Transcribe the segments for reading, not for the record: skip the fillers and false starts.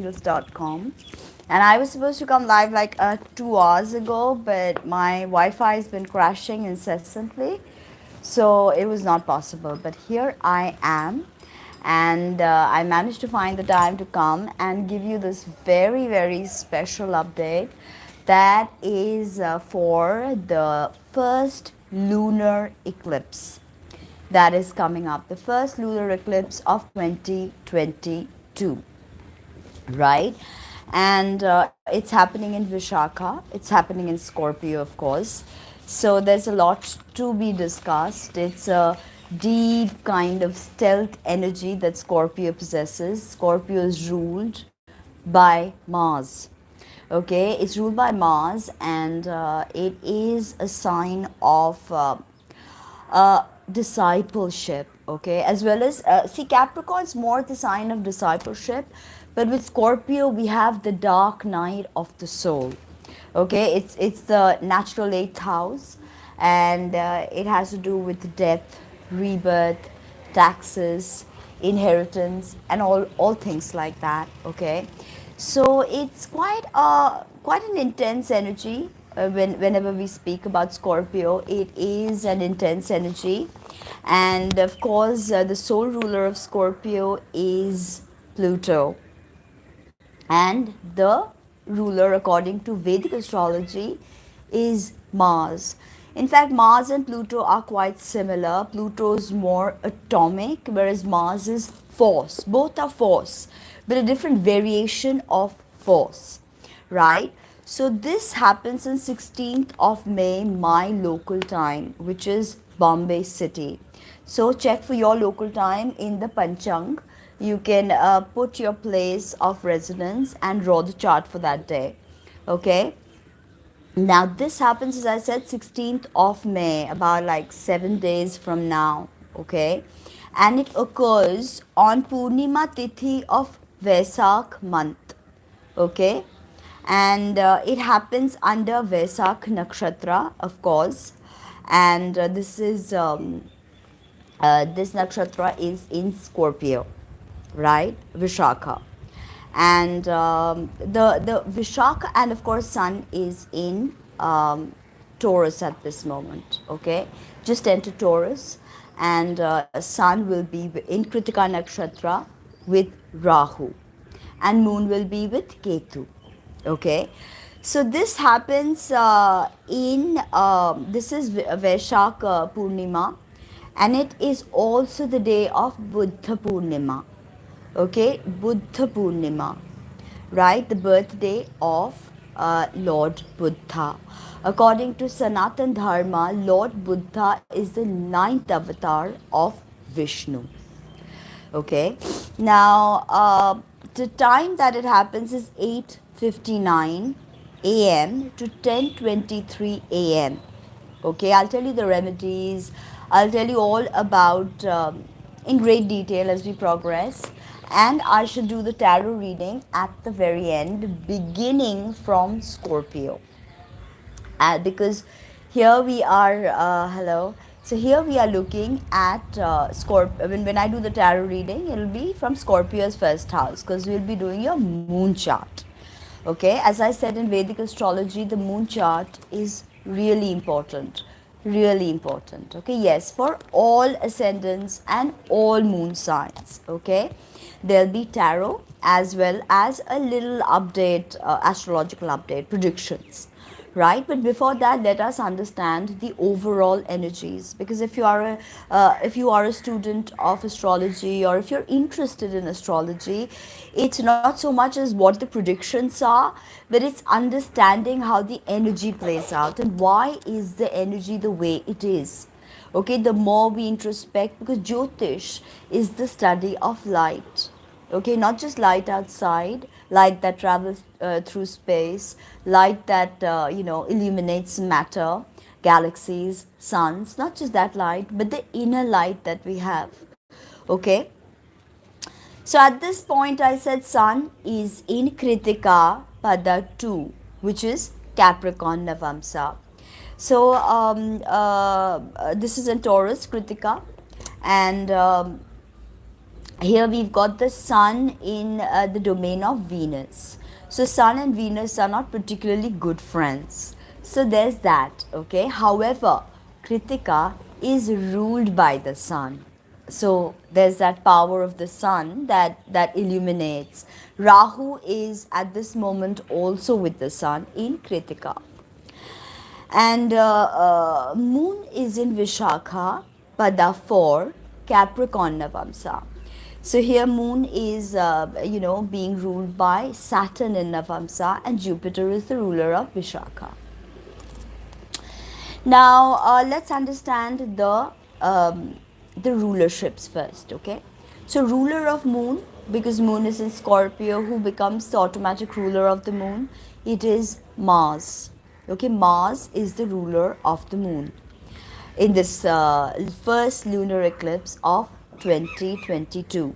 angels.com. And I was supposed to come live like 2 hours ago, but my Wi-Fi has been crashing incessantly, so it was not possible. But here I am, and I managed to find the time to come and give you this very, very special update that is for the first lunar eclipse that is coming up, the first lunar eclipse of 2022, right? And it's happening in Vishakha, it's happening in Scorpio, of course. So there's a lot to be discussed. It's a deep kind of stealth energy that Scorpio possesses. Scorpio is ruled by Mars. Okay, it's ruled by Mars, and it is a sign of discipleship, okay, as well as see, Capricorn's more the sign of discipleship, but with Scorpio we have the dark night of the soul. Okay, it's the natural eighth house, and it has to do with death, rebirth, taxes, inheritance, and all things like that. Okay, so it's quite an intense energy. Whenever we speak about Scorpio, it is an intense energy, and of course, the sole ruler of Scorpio is Pluto, and the ruler, according to Vedic astrology, is Mars. In fact, Mars and Pluto are quite similar. Pluto is more atomic, whereas Mars is force. Both are force, but a different variation of force, right? So this happens on 16th of May, my local time, which is Bombay City. So check for your local time in the Panchang. You can put your place of residence and draw the chart for that day. Okay. Now this happens, as I said, 16th of May, about like 7 days from now. Okay. And it occurs on Purnima Tithi of Vesak month. Okay. And it happens under Vesak Nakshatra, of course. And this nakshatra is in Scorpio, right? Vishakha. And the Vishakha, and of course Sun is in Taurus at this moment. Okay, just enter Taurus, and Sun will be in Kritika Nakshatra with Rahu, and Moon will be with Ketu. Okay, so this happens this is Vaishakha Purnima, and it is also the day of Buddha Purnima. Okay, Buddha Purnima, right? The birthday of Lord Buddha. According to Sanatan Dharma, Lord Buddha is the 9th avatar of Vishnu. Okay, now the time that it happens is 8:59 a.m. to 10:23 a.m. Okay, I'll tell you the remedies. I'll tell you all about in great detail as we progress, and I should do the tarot reading at the very end, beginning from Scorpio. Because here we are, hello. So here we are looking at Scorpio. When I do the tarot reading, it will be from Scorpio's first house, because we'll be doing your moon chart. Okay, as I said, in Vedic astrology, the moon chart is really important. Really important. Okay, yes, for all ascendants and all moon signs. Okay, there'll be tarot as well as a little update, astrological update, predictions, right? But before that, let us understand the overall energies, because if you are a student of astrology, or if you're interested in astrology, it's not so much as what the predictions are, but it's understanding how the energy plays out and why is the energy the way it is. Okay, the more we introspect, because Jyotish is the study of light. Okay, not just light outside, light that travels through space, light that illuminates matter, galaxies, suns, not just that light, but the inner light that we have. Okay, so at this point I said Sun is in Kritika Pada 2, which is Capricorn Navamsa. So this is in Taurus, Kritika, and Here we've got the sun in the domain of Venus. So sun and Venus are not particularly good friends. So there's that, okay. However, Kritika is ruled by the sun. So there's that power of the sun that illuminates. Rahu is at this moment also with the sun in Kritika. And moon is in Vishakha, Pada 4, Capricorn Navamsa. So here moon is, being ruled by Saturn in Navamsa, and Jupiter is the ruler of Vishakha. Now let's understand the rulerships first, okay? So ruler of moon, because moon is in Scorpio, who becomes the automatic ruler of the moon? It is Mars. Okay, Mars is the ruler of the moon in this first lunar eclipse of 2022.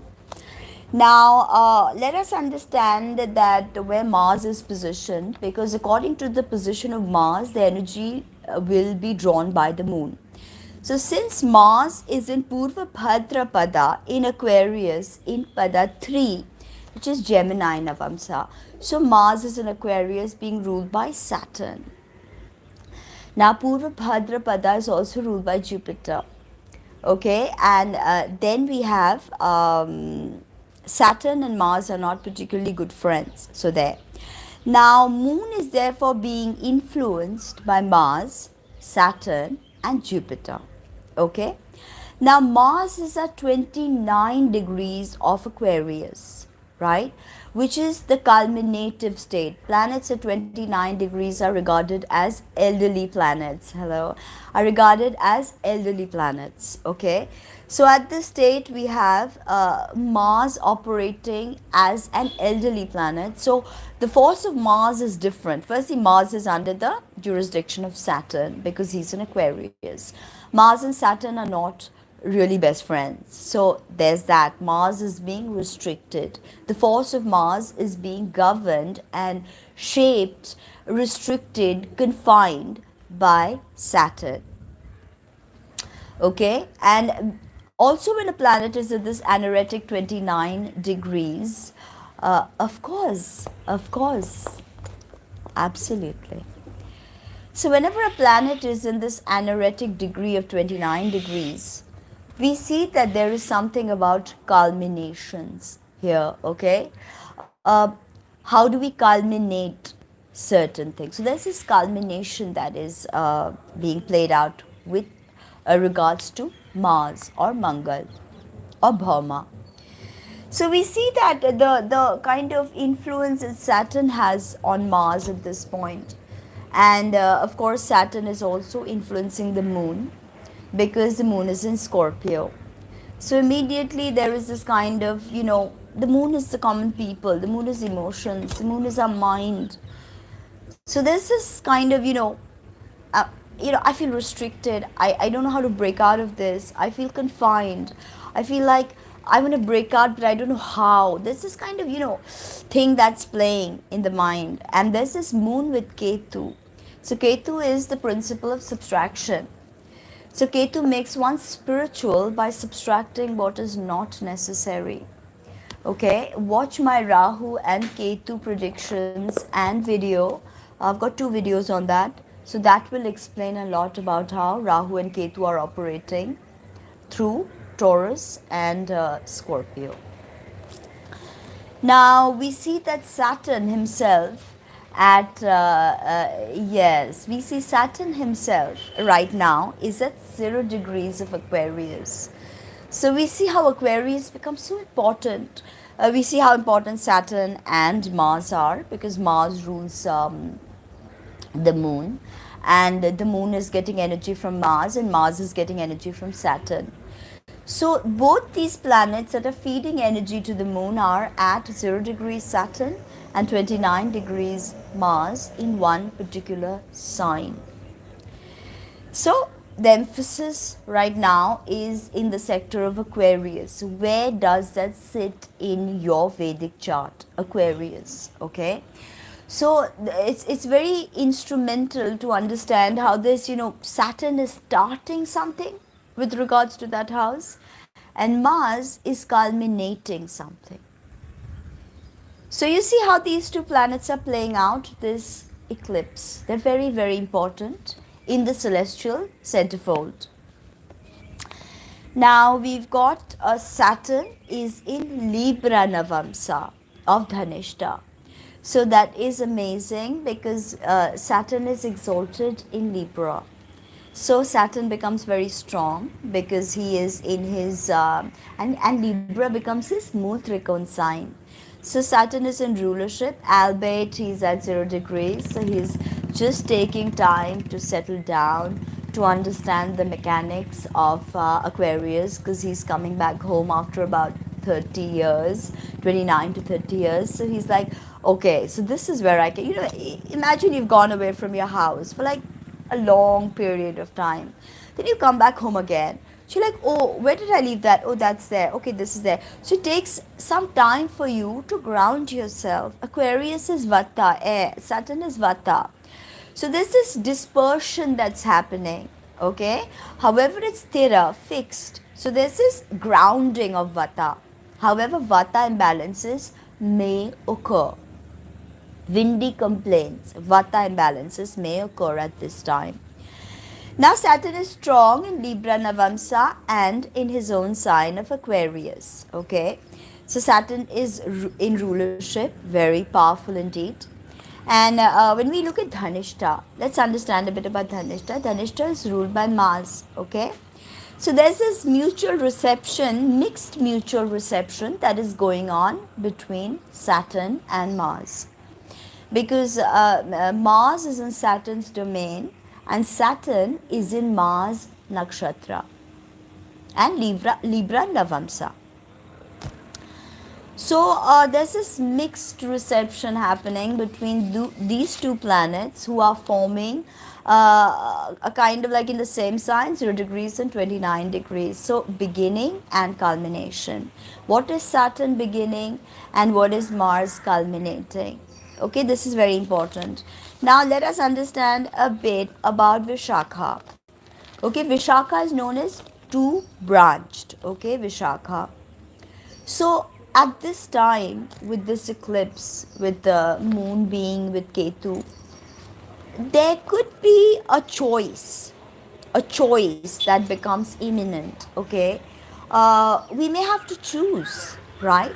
Now, let us understand that where Mars is positioned, because according to the position of Mars, the energy will be drawn by the moon. So, since Mars is in Purva Bhadra Pada in Aquarius in Pada 3, which is Gemini Navamsa, so Mars is in Aquarius being ruled by Saturn. Now, Purva Bhadra Pada is also ruled by Jupiter. Okay, and then we have Saturn and Mars are not particularly good friends. So there. Now, moon is therefore being influenced by Mars, Saturn and Jupiter. Okay. Now, Mars is at 29 degrees of Aquarius, right? Which is the culminative state. Planets at 29 degrees are regarded as elderly planets. Hello. Are regarded as elderly planets. Okay. So at this state, we have Mars operating as an elderly planet. So the force of Mars is different. Firstly, Mars is under the jurisdiction of Saturn because he's in Aquarius. Mars and Saturn are not really best friends. So there's that. Mars is being restricted. The force of Mars is being governed and shaped, restricted, confined by Saturn. Okay, and also when a planet is at this anaretic 29 degrees, of course, absolutely. So whenever a planet is in this anaretic degree of 29 degrees, we see that there is something about culminations here, okay? How do we culminate certain things? So there's this culmination that is being played out with regards to Mars or Mangal or Bhauma. So we see that the kind of influence that Saturn has on Mars at this point. And of course, Saturn is also influencing the moon because the moon is in Scorpio. So immediately there is this kind of, the moon is the common people, the moon is emotions, the moon is our mind. So there's this kind of, I feel restricted. I don't know how to break out of this. I feel confined. I feel like I want to break out, but I don't know how. There's this kind of, thing that's playing in the mind. And there's this moon with Ketu. So Ketu is the principle of subtraction. So Ketu makes one spiritual by subtracting what is not necessary. Okay, watch my Rahu and Ketu predictions and video. I've got 2 videos on that. So that will explain a lot about how Rahu and Ketu are operating through Taurus and Scorpio. Now we see that Saturn himself we see Saturn himself right now is at 0 degrees of Aquarius. So we see how Aquarius becomes so important. We see how important Saturn and Mars are because Mars rules the moon, and the moon is getting energy from Mars and Mars is getting energy from Saturn. So both these planets that are feeding energy to the moon are at 0 degrees Saturn and 29 degrees Mars in one particular sign. So the emphasis right now is in the sector of Aquarius. Where does that sit in your Vedic chart? Aquarius, okay? So it's very instrumental to understand how this, Saturn is starting something with regards to that house, and Mars is culminating something. So you see how these two planets are playing out this eclipse. They're very, very important in the celestial centerfold. Now we've got Saturn is in Libra Navamsa of Dhanishta. So that is amazing because Saturn is exalted in Libra. So Saturn becomes very strong because he is in his, and Libra becomes his moon trikon sign. So Saturn is in rulership, albeit he's at 0 degrees. So he's just taking time to settle down, to understand the mechanics of Aquarius, because he's coming back home after about 30 years, 29 to 30 years. So he's like, okay, so this is where I can, imagine you've gone away from your house for like a long period of time. Then you come back home again. So you're like, oh, where did I leave that? Oh, that's there. Okay, this is there. So it takes some time for you to ground yourself. Aquarius is Vata, air. Saturn is Vata. So there's this dispersion that's happening. Okay. However, it's Thira, fixed. So there's this grounding of Vata. However, Vata imbalances may occur. Windy complaints, Vata imbalances may occur at this time. Now Saturn is strong in Libra Navamsa and in his own sign of Aquarius. Okay, so Saturn is in rulership, very powerful indeed. And when we look at Dhanishta, let's understand a bit about Dhanishta. Dhanishta is ruled by Mars. Okay, so there's this mutual reception, mixed mutual reception that is going on between Saturn and Mars. Because Mars is in Saturn's domain and Saturn is in Mars Nakshatra and Libra Navamsa. So there's this mixed reception happening between these two planets who are forming a kind of like in the same sign, 0 degrees and 29 degrees. So beginning and culmination. What is Saturn beginning and what is Mars culminating? Okay, this is very important. Now let us understand a bit about Vishakha. Okay, Vishakha is known as two-branched. Okay, Vishakha. So at this time, with this eclipse, with the moon being with Ketu, there could be a choice that becomes imminent. Okay, we may have to choose, right?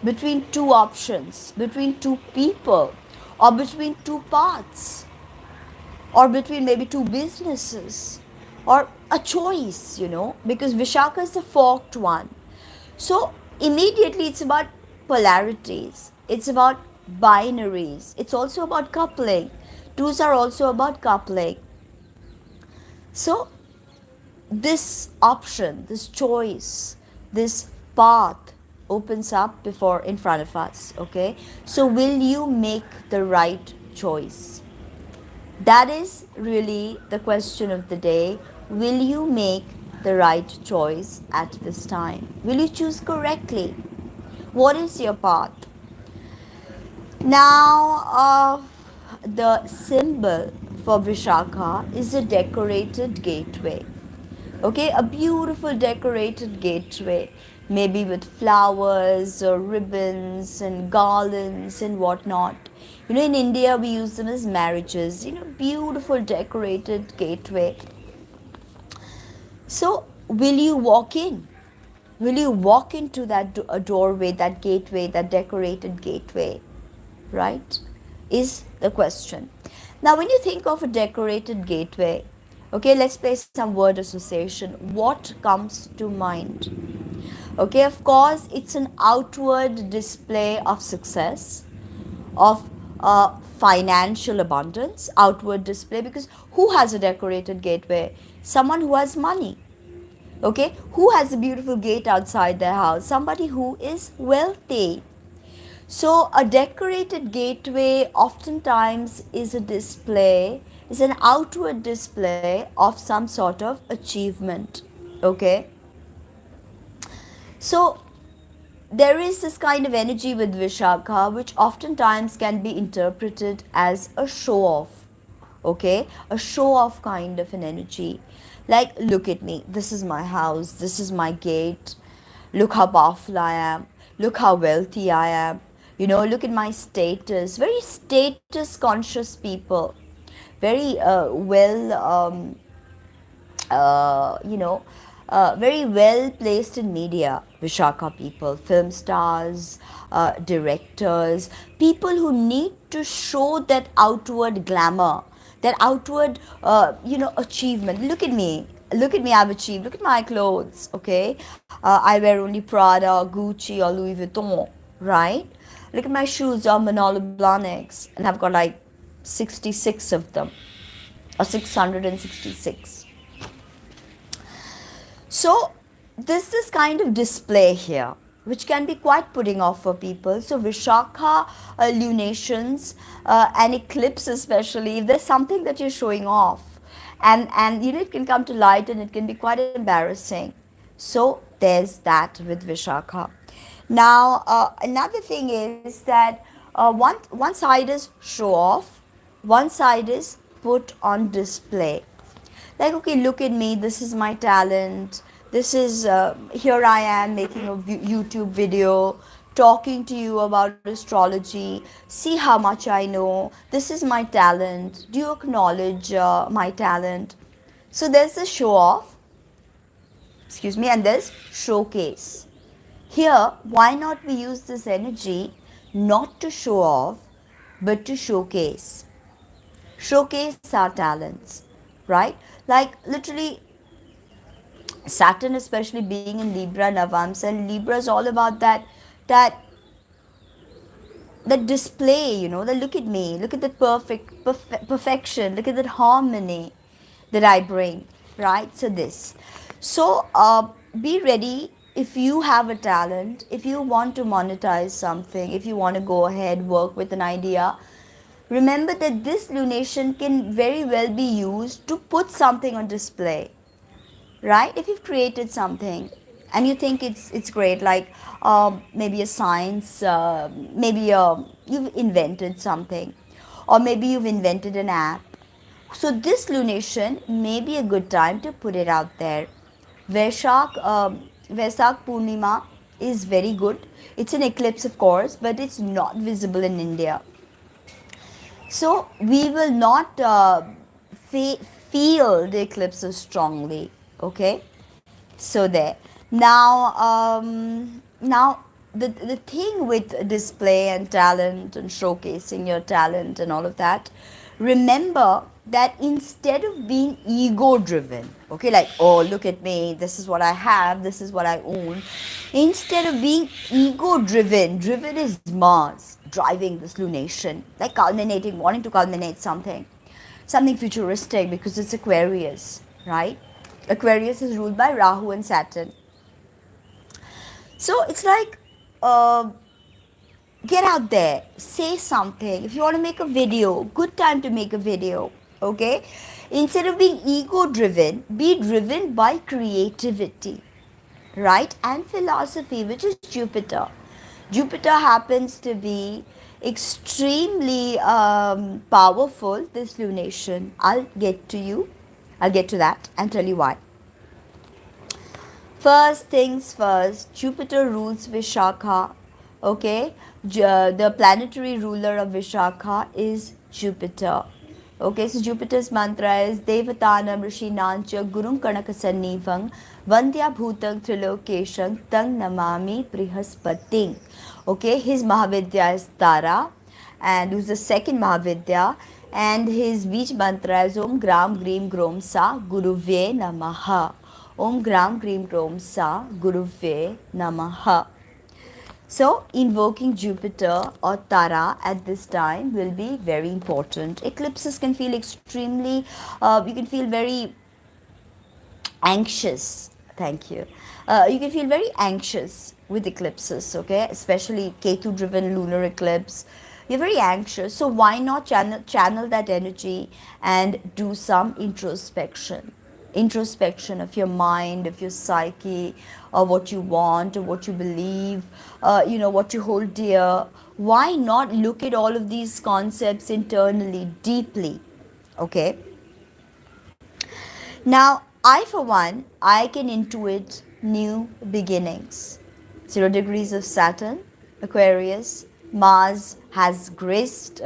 Between two options, between two people, or between two paths, or between maybe two businesses, or a choice, because Vishakha is the forked one. So immediately it's about polarities, it's about binaries, it's also about coupling. Twos are also about coupling. So this option, this choice, this path opens up in front of us. Okay, so will you make the right choice? That is really the question of the day. Will you make the right choice at this time? Will you choose correctly? What is your path? Now the symbol for Vishakha is a decorated gateway. Okay, a beautiful decorated gateway, maybe with flowers or ribbons and garlands and whatnot. In India we use them as marriages, beautiful decorated gateway. So will you walk in? Will you walk into that doorway, that gateway, that decorated gateway? Right? Is the question. Now when you think of a decorated gateway, okay, let's play some word association. What comes to mind? Okay, of course, it's an outward display of success, of financial abundance, outward display, because who has a decorated gateway? Someone who has money. Okay, who has a beautiful gate outside their house? Somebody who is wealthy. So a decorated gateway oftentimes is an outward display of some sort of achievement. Okay, so there is this kind of energy with Vishakha which oftentimes can be interpreted as a show off. Okay, a show off kind of an energy, like, look at me, this is my house, this is my gate, Look how powerful I am. Look how wealthy I am. Look at my status. Very status conscious people. Very uh, you know, very well placed in media, Vishakha people, film stars, directors, people who need to show that outward glamour, that outward, achievement. Look at me, I've achieved. Look at my clothes, okay? I wear only Prada, Gucci, or Louis Vuitton, right? Look at my shoes, are Manolo Blahniks, and I've got like 66 of them, or 666. So this kind of display here, which can be quite putting off for people. So Vishakha lunations and eclipse especially, if there's something that you're showing off, and it can come to light and it can be quite embarrassing. So there's that with Vishakha. Now another thing is that one side is show off, one side is put on display. Like, okay, look at me, this is my talent, this is here I am making a YouTube video talking to you about astrology, see how much I know, this is my talent, do you acknowledge my talent? So there's the show off, excuse me, and there's showcase. Here, why not we use this energy not to show off but to showcase our talents, right? Like literally, Saturn, especially being in Libra Navams, and Libra is all about that that display, that look at me, look at that perfection, look at that harmony that I bring, right? So be ready. If you have a talent, if you want to monetize something, if you want to go ahead, work with an idea, remember that this lunation can very well be used to put something on display, right? If you've created something and you think it's great, like maybe a science, maybe you've invented something, or maybe you've invented an app. So this lunation may be a good time to put it out there. Vaishak Purnima is very good. It's an eclipse, of course, but it's not visible in India. So we will not feel the eclipses strongly. Okay, so there. Now the thing with display and talent and showcasing your talent and all of that, remember that instead of being ego driven, okay, like, oh, look at me, this is what I have, this is what I own, instead of being ego driven is Mars driving this lunation, like culminating, wanting to culminate something futuristic, because it's Aquarius, right? Aquarius is ruled by Rahu and Saturn. So it's like, get out there, say something. If you want to make a video, good time to make a video, okay? Instead of being ego driven, be driven by creativity, right? And philosophy, which is Jupiter. Jupiter happens to be extremely powerful, this lunation. I'll get to that and tell you why. First things first, Jupiter rules Vishakha, okay? The planetary ruler of Vishakha is Jupiter. Okay, so Jupiter's mantra is Devatanam Rishinancha Gurum Kanakasannivang Vandya Bhutang Trilokeshang Tang Namami Prihaspating. Okay, his Mahavidya is Tara, and who's the second Mahavidya, and his Beach mantra is Om Gram Grim Grom Sa Guruvye Namaha. Om Gram Grim Grom Sa Guruvye Namaha. So, invoking Jupiter or Tara at this time will be very important. Eclipses can feel extremely, you can feel very anxious. Thank you. You can feel very anxious with eclipses, okay? Especially Ketu driven lunar eclipse. You're very anxious. So, why not channel that energy and do some introspection of your mind, of your psyche, or what you want, or what you believe, what you hold dear. Why not look at all of these concepts internally, deeply? Okay. Now, I for one, I can intuit new beginnings. 0 degrees of Saturn, Aquarius. Mars has graced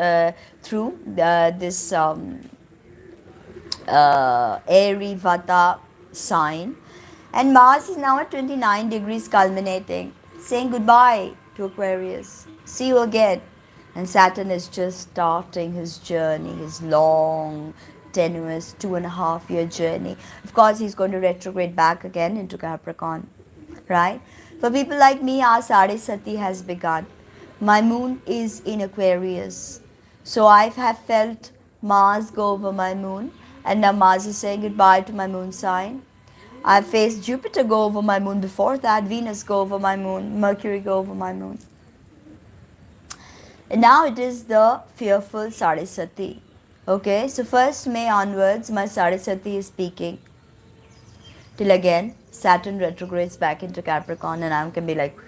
through this Aries Vata sign, and Mars is now at 29 degrees, culminating, saying goodbye to Aquarius. See you again. And Saturn is just starting his journey, his long, tenuous 2.5 year journey. Of course, he's going to retrograde back again into Capricorn, right? For people like me, our Sade Sati has begun. My moon is in Aquarius. So I have felt Mars go over my moon, and now Mars is saying goodbye to my moon sign. I've faced Jupiter go over my moon before that, Venus go over my moon, Mercury go over my moon. And now it is the fearful Saraswati. Okay, so 1st May onwards, my Saraswati is peaking. Till again, Saturn retrogrades back into Capricorn, and I can be like,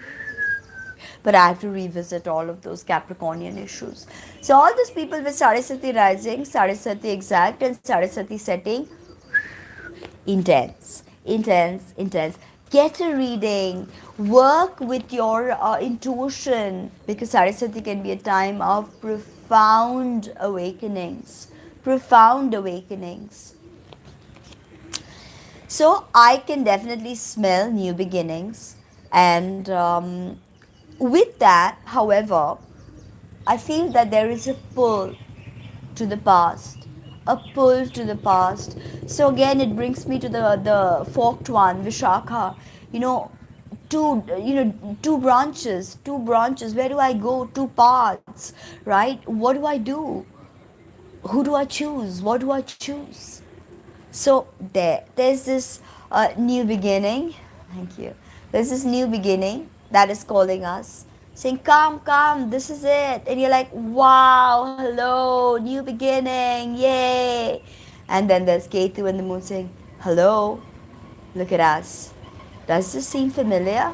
but I have to revisit all of those Capricornian issues. So all those people with Saraswati rising, Saraswati exact, and Saraswati setting, intense, intense, intense. Get a reading, work with your intuition, because Saraswati can be a time of profound awakenings. Profound awakenings. So I can definitely smell new beginnings, and with that, however, I feel that there is a pull to the past, a pull to the past. So again, it brings me to the forked one, Vishakha. Two branches, two branches. Where do I go? Two paths, right? What do I do? Who do I choose? What do I choose? So there's this new beginning. Thank you. There's this new beginning that is calling us, saying, "Come, come, this is it." And you're like, "Wow, hello, new beginning, yay!" And then there's Ketu and the moon saying, "Hello, look at us. Does this seem familiar?"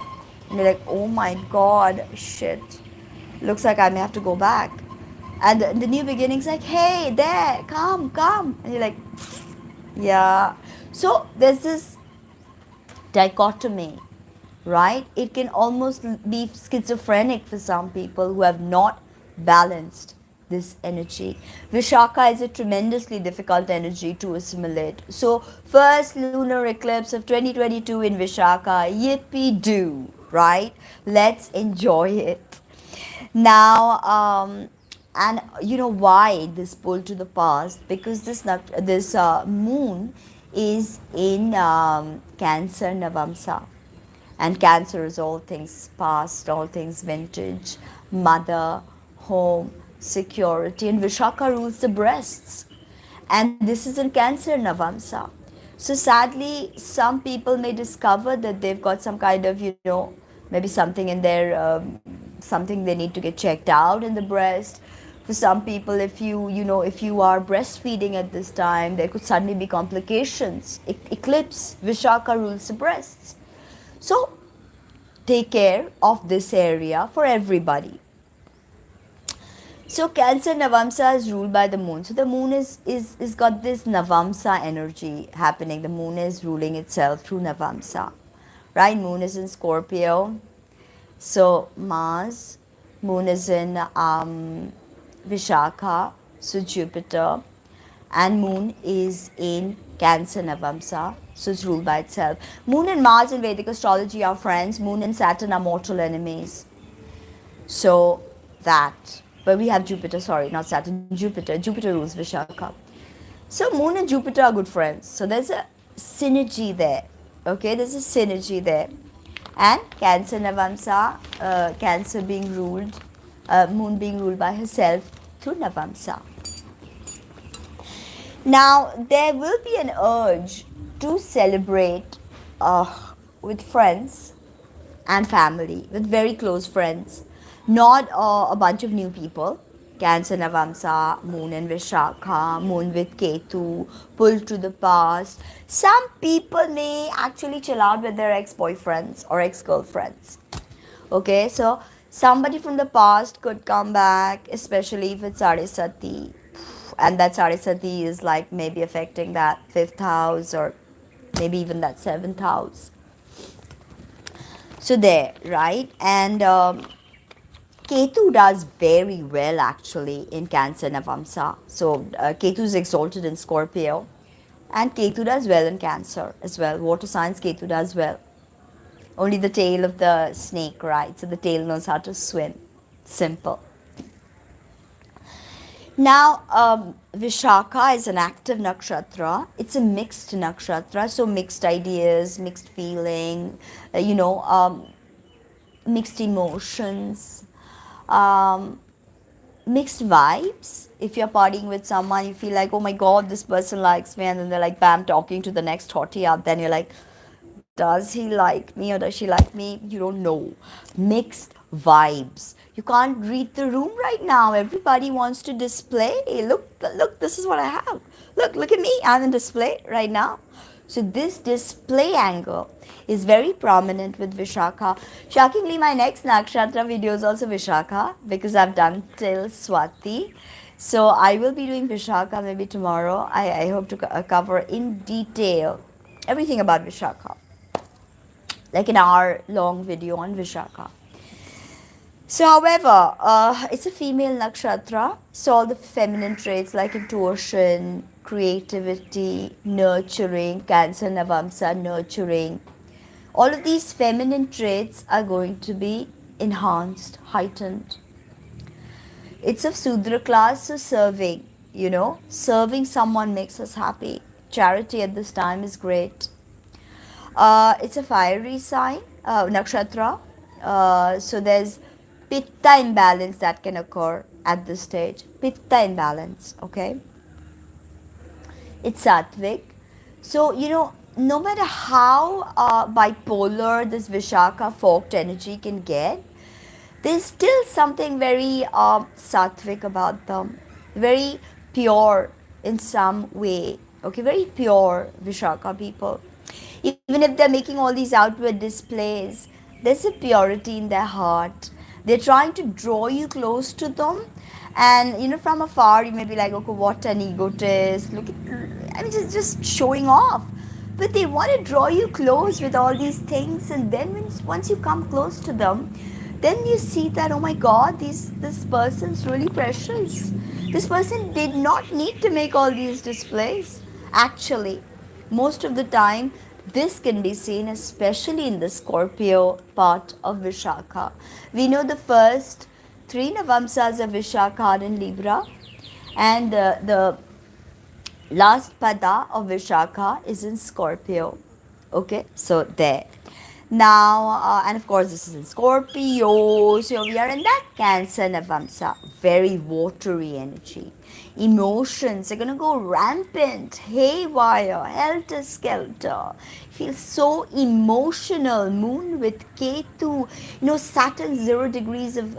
And you're like, "Oh my God, shit. Looks like I may have to go back." And the new beginning's like, "Hey, there, come, come." And you're like, yeah. So there's this dichotomy, right? It can almost be schizophrenic for some people who have not balanced this energy. Vishakha is a tremendously difficult energy to assimilate. So first lunar eclipse of 2022 in Vishakha, yippee-doo, right? Let's enjoy it. Now, and you know why this pull to the past? Because this moon is in Cancer Navamsa, and Cancer is all things past, all things vintage, mother, home, security, and Vishakha rules the breasts, and this is in Cancer Navamsa. So sadly, some people may discover that they've got some kind of, maybe something in their, something they need to get checked out in the breast. For some people, if you are breastfeeding at this time, there could suddenly be complications. Eclipse, Vishakha rules the breasts. So take care of this area for everybody. So Cancer Navamsa is ruled by the moon. So the moon is got this Navamsa energy happening. The moon is ruling itself through Navamsa. Right? Moon is in Scorpio. So Mars, moon is in Vishakha, so Jupiter, and moon is in Cancer Navamsa, so it's ruled by itself. Moon and Mars in Vedic astrology are friends. Moon and Saturn are mortal enemies. So that. But we have Jupiter, sorry, not Saturn, Jupiter. Jupiter rules Vishakha. So moon and Jupiter are good friends. So there's a synergy there. Okay, there's a synergy there. And Cancer Navamsa, Cancer being ruled, moon being ruled by herself through Navamsa. Now, there will be an urge to celebrate with friends and family, with very close friends, not a bunch of new people. Cancer Navamsa, moon in Vishakha, moon with Ketu, pull to the past. Some people may actually chill out with their ex-boyfriends or ex-girlfriends. Okay, so somebody from the past could come back, especially if it's Saraswati. And that Saraswati is like maybe affecting that 5th house or maybe even that 7th house. So there, right? And Ketu does very well actually in Cancer Navamsa. So Ketu is exalted in Scorpio, and Ketu does well in Cancer as well. Water signs Ketu does well. Only the tail of the snake, right? So the tail knows how to swim. Simple. Now, Vishakha is an active nakshatra. It's a mixed nakshatra, so mixed ideas, mixed feeling, mixed emotions, um, mixed vibes. If you're partying with someone, you feel like, oh my god, this person likes me, and then they're like, bam, talking to the next hottie up. Then you're like, does he like me or does she like me? You don't know. Mixed vibes. You can't read the room right now. Everybody wants to display. Look, this is what I have. Look at me. I'm in display right now. So this display angle is very prominent with Vishakha. Shockingly, my next Nakshatra video is also Vishakha because I've done till Swati. So I will be doing Vishakha maybe tomorrow. I hope to cover in detail everything about Vishakha, like an hour long video on Vishakha. So, however, it's a female nakshatra, so all the feminine traits like intuition, creativity, nurturing, Cancer Navamsa, nurturing, all of these feminine traits are going to be enhanced, heightened. It's of Sudra class, so serving someone makes us happy. Charity at this time is great. It's a fiery sign, nakshatra. So there's pitta imbalance that can occur at this stage. Pitta imbalance, okay? It's sattvic. So, no matter how bipolar this Vishakha forked energy can get, there's still something very sattvic about them. Very pure in some way. Okay, very pure Vishakha people. Even if they're making all these outward displays, there's a purity in their heart. They're trying to draw you close to them. And from afar, you may be like, okay, what an egotist. Look at, I mean, just showing off. But they want to draw you close with all these things. And then once you come close to them, then you see that, oh my god, this person's really precious. This person did not need to make all these displays. Actually, most of the time, this can be seen especially in the Scorpio part of Vishakha. We know the first three Navamsas of Vishakha are in Libra, and the last pada of Vishakha is in Scorpio. Okay, so there. Now, and of course, this is in Scorpio. So we are in that Cancer Navamsa, very watery energy. Emotions are going to go rampant, haywire, helter skelter. Feel so emotional. Moon with Ketu, Saturn 0 degrees of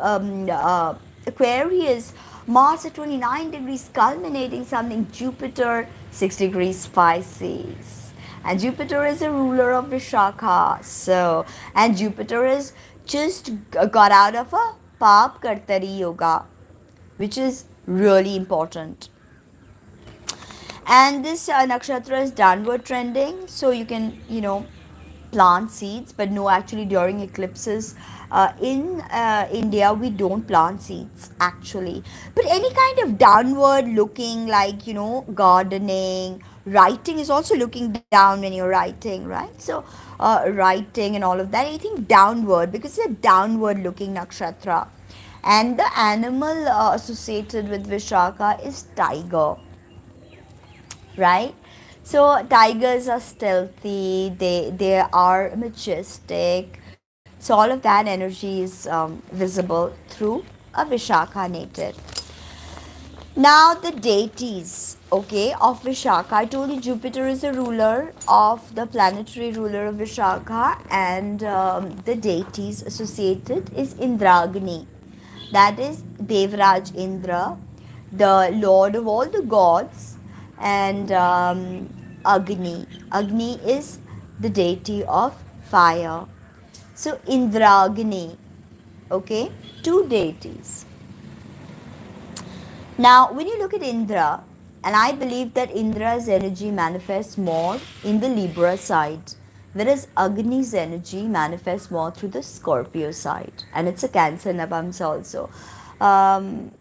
Aquarius, Mars at 29 degrees, culminating something, Jupiter 6 degrees Pisces. And Jupiter is a ruler of Vishakha. And Jupiter is just got out of a Pap Kartari Yoga, which is really important. And this nakshatra is downward trending, so you can, plant seeds, but no, actually during eclipses in India we don't plant seeds actually. But any kind of downward looking, like gardening, writing is also looking down when you're writing, right? So writing and all of that, anything downward, because it's a downward looking nakshatra. And the animal associated with Vishakha is tiger, right? So tigers are stealthy, they are majestic. So all of that energy is visible through a Vishakha native. Now the deities, okay, of Vishakha. I told you Jupiter is a ruler of the planetary ruler of Vishakha, and the deities associated is Indragni. That is Devraj Indra, the lord of all the gods, and Agni. Agni is the deity of fire. So Indragni, okay, two deities. Now, when you look at Indra, and I believe that Indra's energy manifests more in the Libra side, whereas Agni's energy manifests more through the Scorpio side, and it's a Cancer Navamsa also. Um,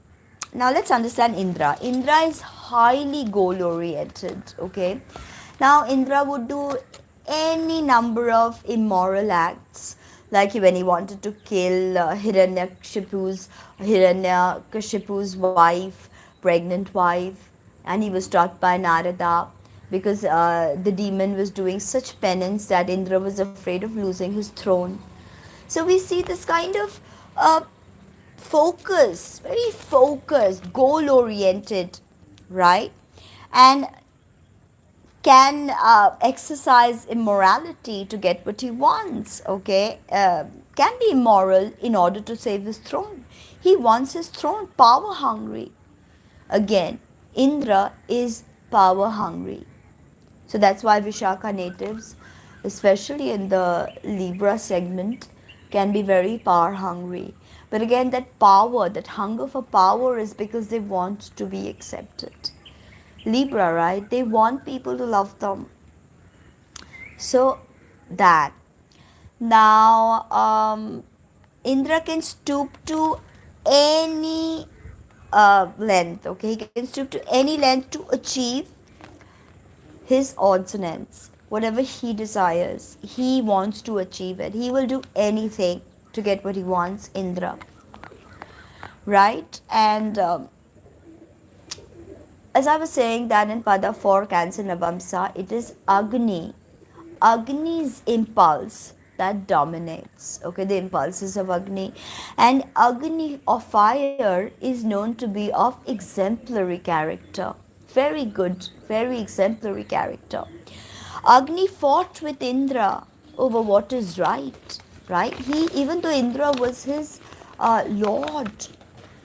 Now let's understand Indra. Indra is highly goal oriented. Okay. Now Indra would do any number of immoral acts, like when he wanted to kill Hiranyakashipu's wife, pregnant wife, and he was taught by Narada because the demon was doing such penance that Indra was afraid of losing his throne. So we see this kind of focus, very focused, goal oriented, right? And can exercise immorality to get what he wants, okay? Can be immoral in order to save his throne. He wants his throne, power hungry. Again, Indra is power hungry. So that's why Vishakha natives, especially in the Libra segment, can be very power hungry. But again, that power, that hunger for power is because they want to be accepted. Libra, right? They want people to love them. So that. Now, Indra can stoop to any length, okay? He can stoop to any length to achieve his odds and ends. Whatever he desires, he wants to achieve it. He will do anything to get what he wants, Indra. Right? And as I was saying that in Pada 4 Cancer Navamsa, it is Agni. Agni's impulse that dominates. Okay, the impulses of Agni. And Agni of fire is known to be of exemplary character. Very good, very exemplary character. Agni fought with Indra over what is right, right? Even though Indra was his lord,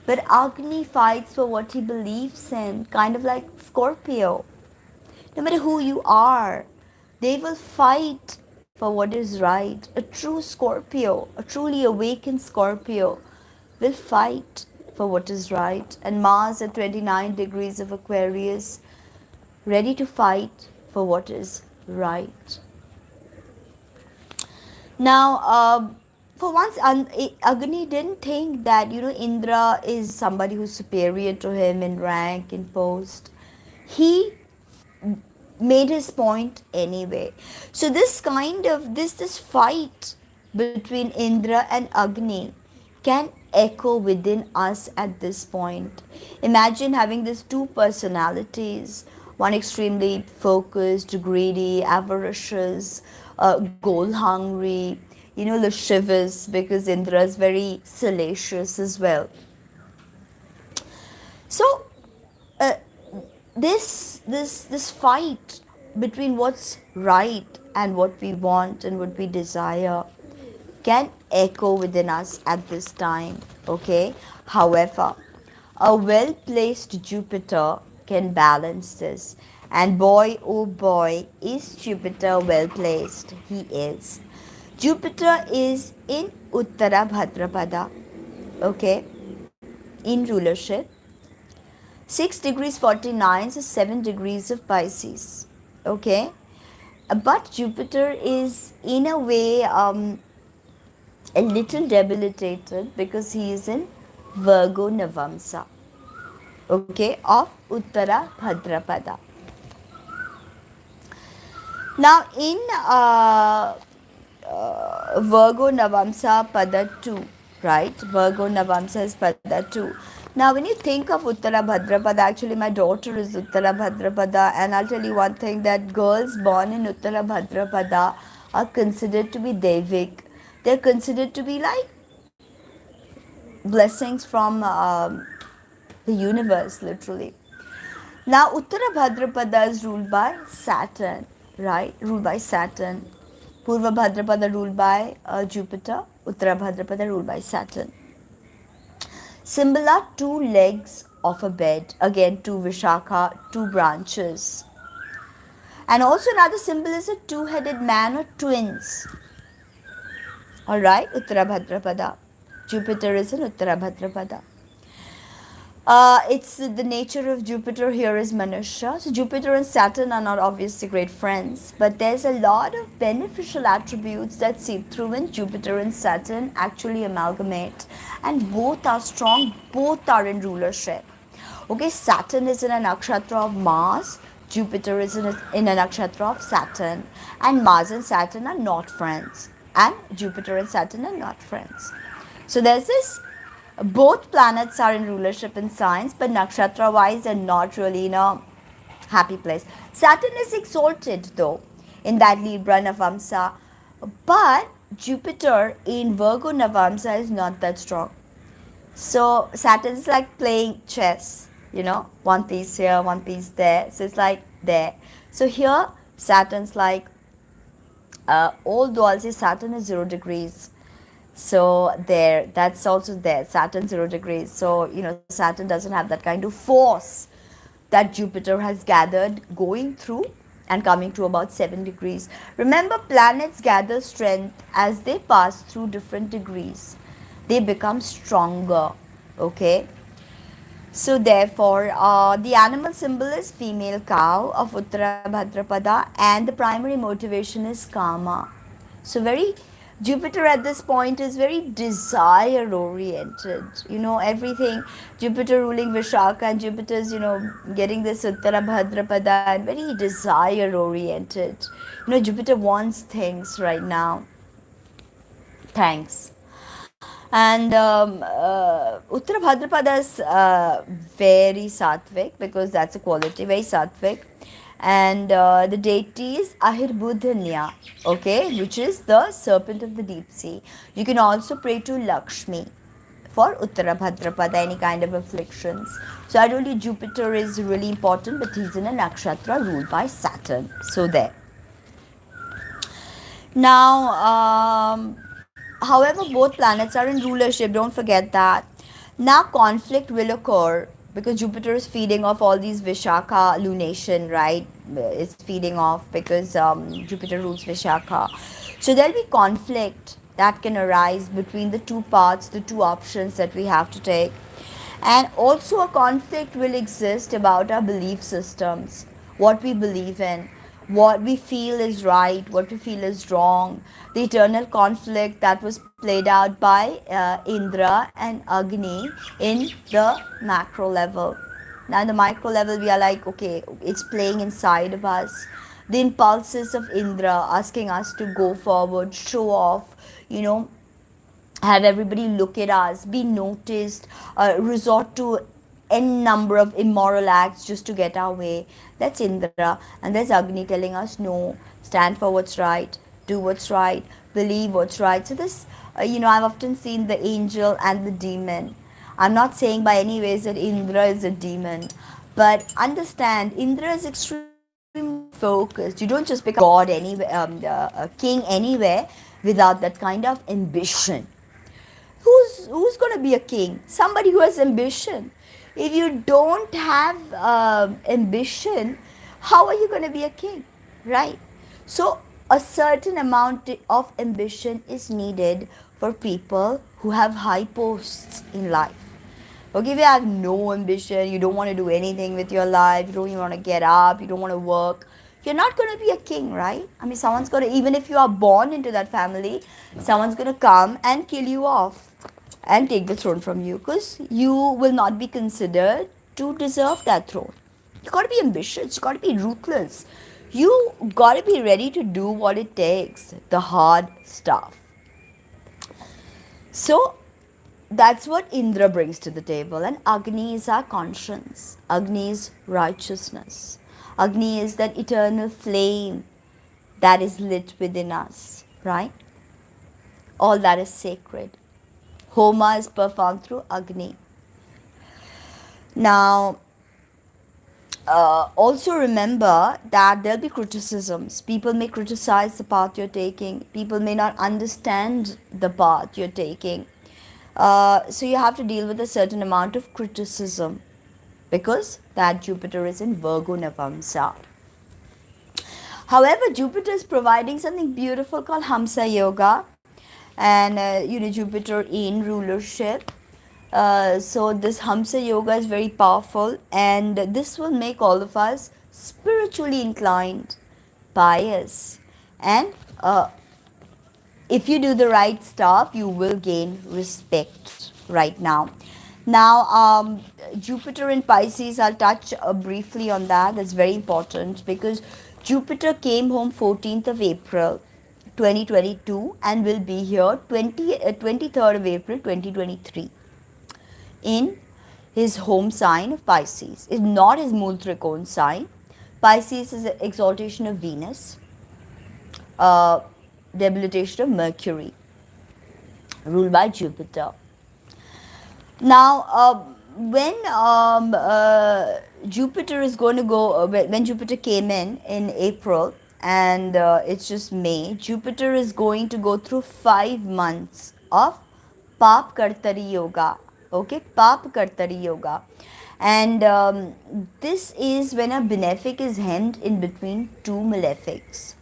but Agni fights for what he believes in, kind of like Scorpio. No matter who you are, they will fight for what is right. A true Scorpio, a truly awakened Scorpio, will fight for what is right. And Mars at 29 degrees of Aquarius, ready to fight for what is right. Now, for once, Agni didn't think that, Indra is somebody who's superior to him in rank, in post. He made his point anyway. So this kind of, this fight between Indra and Agni can echo within us at this point. Imagine having these two personalities, one extremely focused, greedy, avaricious, goal hungry, lascivious, because Indra is very salacious as well. So this fight between what's right and what we want and what we desire can echo within us at this time, okay? However, a well-placed Jupiter can balance this. And boy, oh boy, is Jupiter well-placed? He is. Jupiter is in Uttara Bhadrapada, okay, in rulership. 6 degrees 49 is 7 degrees of Pisces, okay? But Jupiter is in a way a little debilitated because he is in Virgo Navamsa, okay, of Uttara Bhadrapada. Now in Virgo Navamsa Pada 2, right? Virgo Navamsa is Pada 2. Now when you think of Uttara Bhadrapada, actually my daughter is Uttara Bhadrapada, and I'll tell you one thing, that girls born in Uttara Bhadrapada are considered to be Devik. They're considered to be like blessings from the universe, literally. Now Uttara Bhadrapada is ruled by Saturn, right? Ruled by Saturn. Purva Bhadrapada ruled by Jupiter. Uttara Bhadrapada ruled by Saturn. Symbol are two legs of a bed. Again, two Vishakha, two branches. And also another symbol is a two-headed man or twins. Alright, Uttara Bhadrapada. Jupiter is in Uttara Bhadrapada. It's the nature of Jupiter here is Manusha. So Jupiter and Saturn are not obviously great friends, but there's a lot of beneficial attributes that seep through when Jupiter and Saturn actually amalgamate, and both are strong, both are in rulership. Okay, Saturn is in a nakshatra of Mars, Jupiter is in a nakshatra of Saturn, and Mars and Saturn are not friends, and Jupiter and Saturn are not friends. So there's this, both planets are in rulership in signs, but nakshatra wise they're not really in a happy place. Saturn is exalted though in that Libra Navamsa, but Jupiter in Virgo Navamsa is not that strong. So Saturn is like playing chess, one piece here, one piece there. So it's like there. So here Saturn's like, although I'll say Saturn is 0 degrees. So there, that's also there. Saturn 0 degrees. So, Saturn doesn't have that kind of force that Jupiter has gathered going through and coming to about 7 degrees. Remember, planets gather strength as they pass through different degrees. They become stronger. Okay. So therefore, the animal symbol is female cow of Uttara Bhadrapada, and the primary motivation is Kama. So very, Jupiter at this point is very desire oriented. Everything, Jupiter ruling Vishakha and Jupiter's, getting this Uttara Bhadrapada, and very desire oriented. Jupiter wants things right now. Thanks. And Uttara Bhadrapada is very sattvic, because that's a quality, very sattvic. And the deity is Ahirbudhanya, okay, which is the serpent of the deep sea. You can also pray to Lakshmi for Uttara Bhadrapada, any kind of afflictions. So I told you Jupiter is really important, but he's in a nakshatra ruled by Saturn. So there. Now, however, both planets are in rulership, don't forget that. Now, conflict will occur because Jupiter is feeding off all these Vishakha lunation, right? It's feeding off because Jupiter rules Vishakha. So, there'll be conflict that can arise between the two paths, the two options that we have to take. And also, a conflict will exist about our belief systems, what we believe in, what we feel is right, what we feel is wrong. The eternal conflict that was played out by Indra and Agni in the macro level. Now, in the micro level, we are like, okay, it's playing inside of us. The impulses of Indra asking us to go forward, show off, have everybody look at us, be noticed, resort to n number of immoral acts just to get our way. That's Indra. And there's Agni telling us, no, stand for what's right, do what's right, believe what's right. So this, I've often seen the angel and the demon. I'm not saying by any ways that Indra is a demon, but understand, Indra is extremely focused. You don't just become God anywhere, a king anywhere without that kind of ambition. Who's going to be a king? Somebody who has ambition. If you don't have ambition, how are you going to be a king, right? So a certain amount of ambition is needed for people who have high posts in life. Okay, if you have no ambition, you don't want to do anything with your life, you don't even want to get up, you don't want to work, you're not going to be a king, right? I mean, someone's going to, even if you are born into that family, someone's going to come and kill you off and take the throne from you, because you will not be considered to deserve that throne. You got to be ambitious, you got to be ruthless, you got to be ready to do what it takes, the hard stuff. So that's what Indra brings to the table. And Agni is our conscience, Agni is righteousness, Agni is that eternal flame that is lit within us, right? All that is sacred. Homa is performed through Agni. Now, also remember that there'll be criticisms. People may criticize the path you're taking. People may not understand the path you're taking. So you have to deal with a certain amount of criticism, because that Jupiter is in Virgo Navamsa. However, Jupiter is providing something beautiful called Hamsa Yoga. And Jupiter in rulership So this Hamsa Yoga is very powerful, and this will make all of us spiritually inclined, pious, and if you do the right stuff, you will gain respect right now. Now, Jupiter in Pisces, I'll touch briefly on that. That's very important because Jupiter came home 14th of April 2022 and will be here 23rd of April 2023 in his home sign of Pisces. It's not his Mool Trikon sign. Pisces is an exaltation of Venus, uh, debilitation of Mercury, ruled by Jupiter. Now, when Jupiter is going to go, when Jupiter came in April, and it's just May, Jupiter is going to go through 5 months of Pap Kartari Yoga. Okay, Pap Kartari Yoga. And this is when a benefic is hemmed in between two malefics,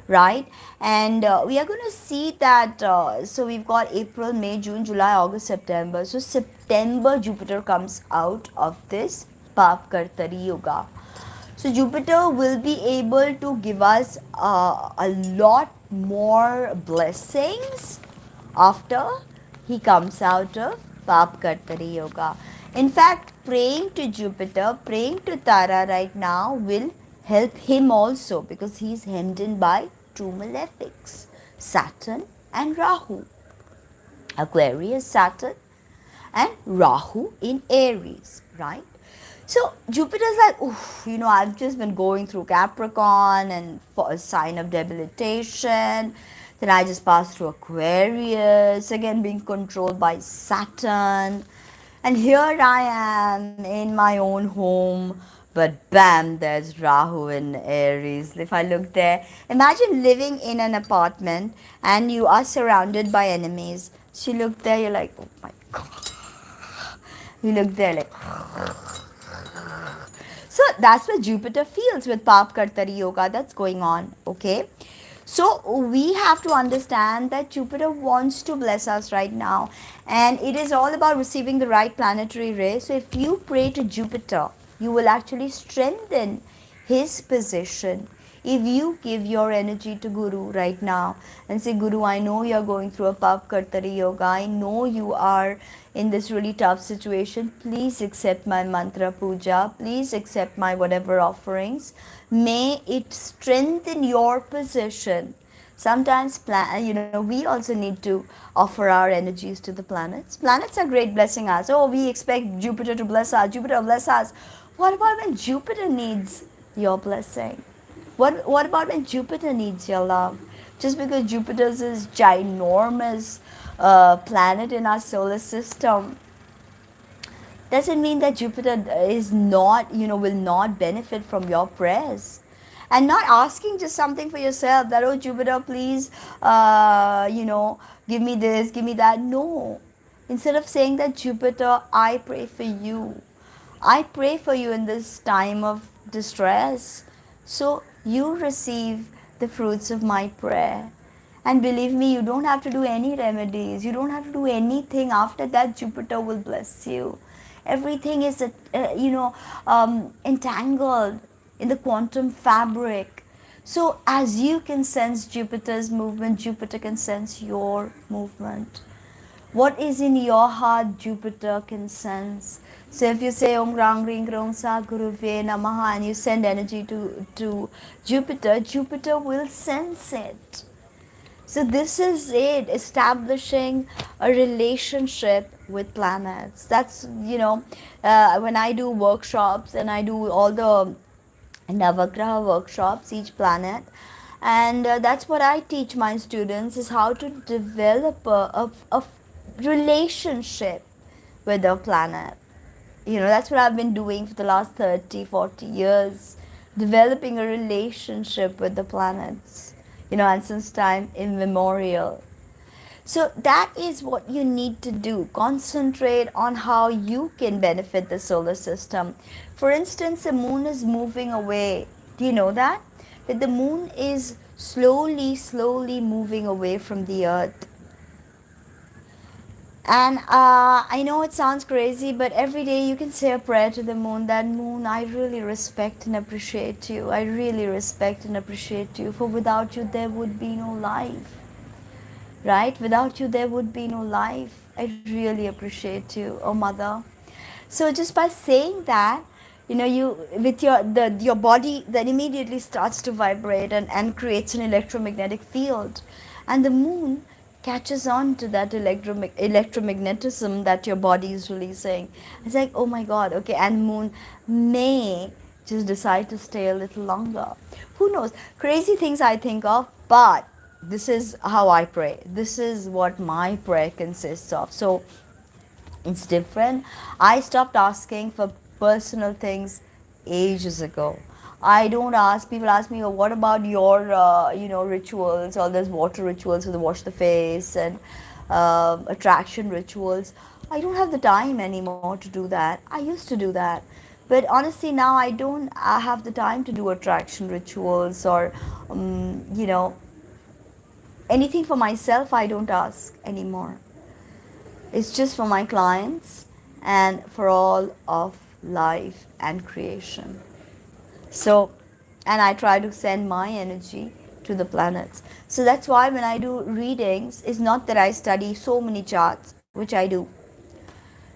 right? And we are going to see that, so we've got April, May, June, July, August, September. So September Jupiter comes out of this Pap Kartari Yoga. So Jupiter will be able to give us a lot more blessings after he comes out of Pap Kartari Yoga. In fact, praying to Jupiter, praying to Tara right now will help him also because he's hemmed in by two malefics, Saturn and Rahu. Aquarius, Saturn, and Rahu in Aries, right? So Jupiter's like, oof, I've just been going through Capricorn and for a sign of debilitation. Then I just passed through Aquarius, again being controlled by Saturn. And here I am in my own home, but bam, there's Rahu in Aries. If I look there, imagine living in an apartment and you are surrounded by enemies. So you look there, you're like, oh my God. You look there like, so that's what Jupiter feels with Pap Kartari Yoga that's going on, okay? So we have to understand that Jupiter wants to bless us right now, and it is all about receiving the right planetary ray. So if you pray to Jupiter, you will actually strengthen his position. If you give your energy to Guru right now and say, Guru, I know you're going through a Pap Kartari Yoga. I know you are in this really tough situation. Please accept my mantra puja. Please accept my whatever offerings. May it strengthen your position. Sometimes, we also need to offer our energies to the planets. Planets are great blessing us. Oh, we expect Jupiter to bless us. Jupiter bless us. What about when Jupiter needs your blessing? What about when Jupiter needs your love? Just because Jupiter is this ginormous planet in our solar system doesn't mean that Jupiter is not, will not benefit from your prayers. And not asking just something for yourself that, oh, Jupiter, please, give me this, give me that. No. Instead of saying that, Jupiter, I pray for you. I pray for you in this time of distress. So you receive the fruits of my prayer. And believe me, you don't have to do any remedies. You don't have to do anything. After that, Jupiter will bless you. Everything is, entangled in the quantum fabric. So as you can sense Jupiter's movement, Jupiter can sense your movement. What is in your heart, Jupiter can sense. So if you say Om Rang Ring Rong Sa Guru Ve Namaha and you send energy to Jupiter, Jupiter will sense it. So this is it, establishing a relationship with planets. That's, when I do workshops and I do all the Navagraha workshops, each planet, and that's what I teach my students is how to develop a relationship with the planet. That's what I've been doing for the last 30, 40 years, developing a relationship with the planets, and since time immemorial. So that is what you need to do. Concentrate on how you can benefit the solar system. For instance, the moon is moving away. Do you know that? That the moon is slowly moving away from the earth. And I know it sounds crazy, but every day you can say a prayer to the moon that moon, I really respect and appreciate you. I really respect and appreciate you. For without you, there would be no life, right? Without you, there would be no life. I really appreciate you, oh mother. So just by saying that, you with your body then immediately starts to vibrate and creates an electromagnetic field, and the moon catches on to that electromagnetism that your body is releasing. It's like, oh my god, okay, and moon may just decide to stay a little longer. Who knows? Crazy things I think of, but this is how I pray. This is what my prayer consists of. So it's different. I stopped asking for personal things ages ago. I don't ask. People ask me, oh, what about your, rituals? All those water rituals with the wash the face and attraction rituals. I don't have the time anymore to do that. I used to do that. But honestly, now I don't have the time to do attraction rituals or, anything for myself. I don't ask anymore. It's just for my clients and for all of life and creation. So, and I try to send my energy to the planets. So that's why when I do readings, it's not that I study so many charts, which I do.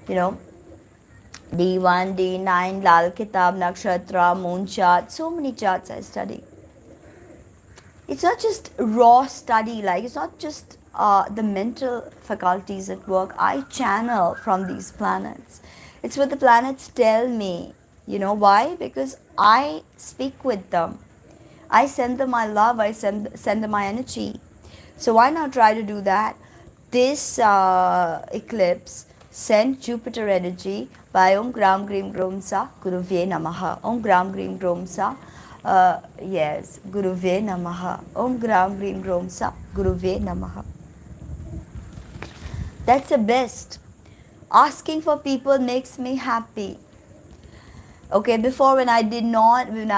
You know, D1, D9, Lal Kitab, Nakshatra, Moon chart, so many charts I study. It's not just raw study, like it's not just the mental faculties at work. I channel from these planets. It's what the planets tell me. You know why? Because I speak with them. I send them my love, I send them my energy. So why not try to do that? This eclipse sent Jupiter energy by Om Gram Grim Grom Sa Guruvye Namaha. Om Gram Grim Grom Sa. Yes, Guruvye Namaha. Om Gram Grim Grom Sa Guruvye Namaha. That's the best. Asking for people makes me happy. Okay, before when I